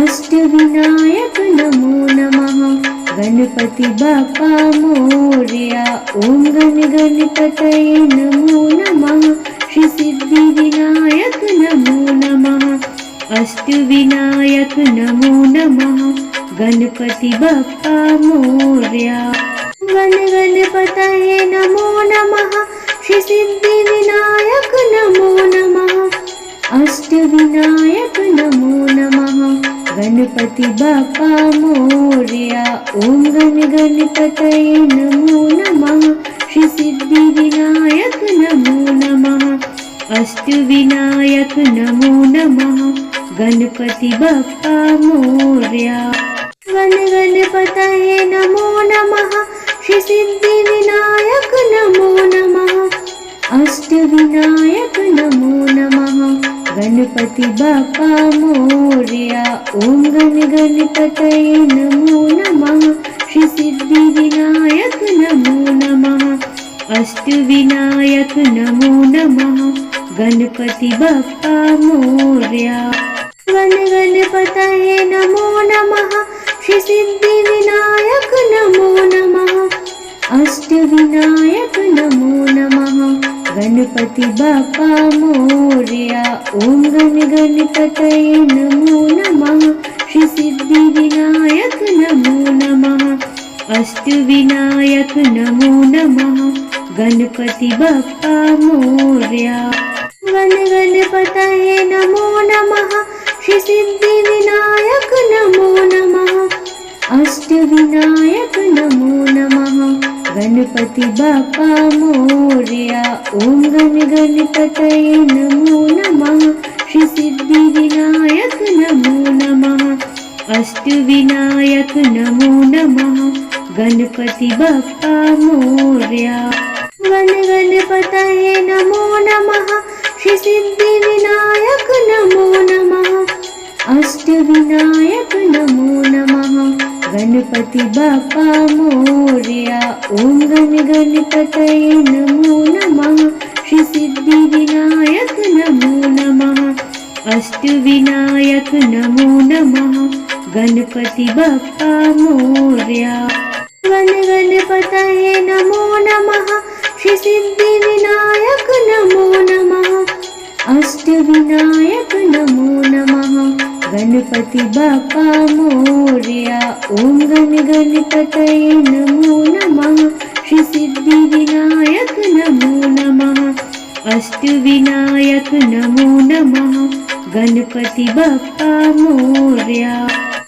अष्टविनायक नमो नमः। गणपति बाप्पा मोरया। ओम गण गणपतये नमो नमः। श्री सिद्धि विनायक नमो नमः। अष्टविनायक नमो नमः। गणपति बाप्पा मोरया। गण गणपतये नमो नमः। श्री सिद्धि विनायक नमो नमः। अष्टविनायक नमो नमः। गणपति बाप्पा मोरया। ओम गण गणपतये नमो नमः। श्री सिद्धि विनायक नमो नमः। अष्टविनायक नमो नमः। गणपति बाप्पा मोरया। गण गणपतये नमो नमः। श्री सिद्धि विनायक नमो नमः। अष्टविनायक नमो नमः। गणपति बाप्पा मोरया। ओम गण गणपतये नमो नमः। श्री सिद्धि विनायक नमो नमः। अष्टविनायक नमो नमः। गणपति बाप्पा मोरया। गण गणपतये नमो नमः। श्री सिद्धि विनायक नमो नमः। अष्टविनायक नमो नमः। गणपति बाप्पा मोरया। ओम गण गणपतये नमो नमः। श्री सिद्धि विनायक नमो नमः। अष्टविनायक नमो नमः। गणपति बाप्पा मोरया। गण गणपतये नमो नमः। श्री सिद्धि विनायक नमो नमः। अष्टविनायक नमो नमः। गणपति बाप्पा मोरया। ओम गण गणपतये नमो नमः। श्री सिद्धि विनायक नमो नमः। अष्टविनायक नमो नमः। गणपति बाप्पा मोरया। गण गणपतये नमो नमः। श्री सिद्धि विनायक नमो नमः। अष्टविनायक नमो नमः। गणपति बाप्पा मोरया। ओम गण गणपतये नमो नमः। श्री सिद्धि विनायक नमो नमः। अष्टविनायक नमो नमः। गणपति बाप्पा मोरया। गण गणपतये नमो नमः। श्री सिद्धि विनायक नमो नमः। अष्टविनायक नमो नमः। गणपति बाप्पा मोरया। ओम गण गणपतये नमो नमः। श्री सिद्धि विनायक नमो नमः। अष्टविनायक नमो नमः। गणपति बाप्पा मोरया।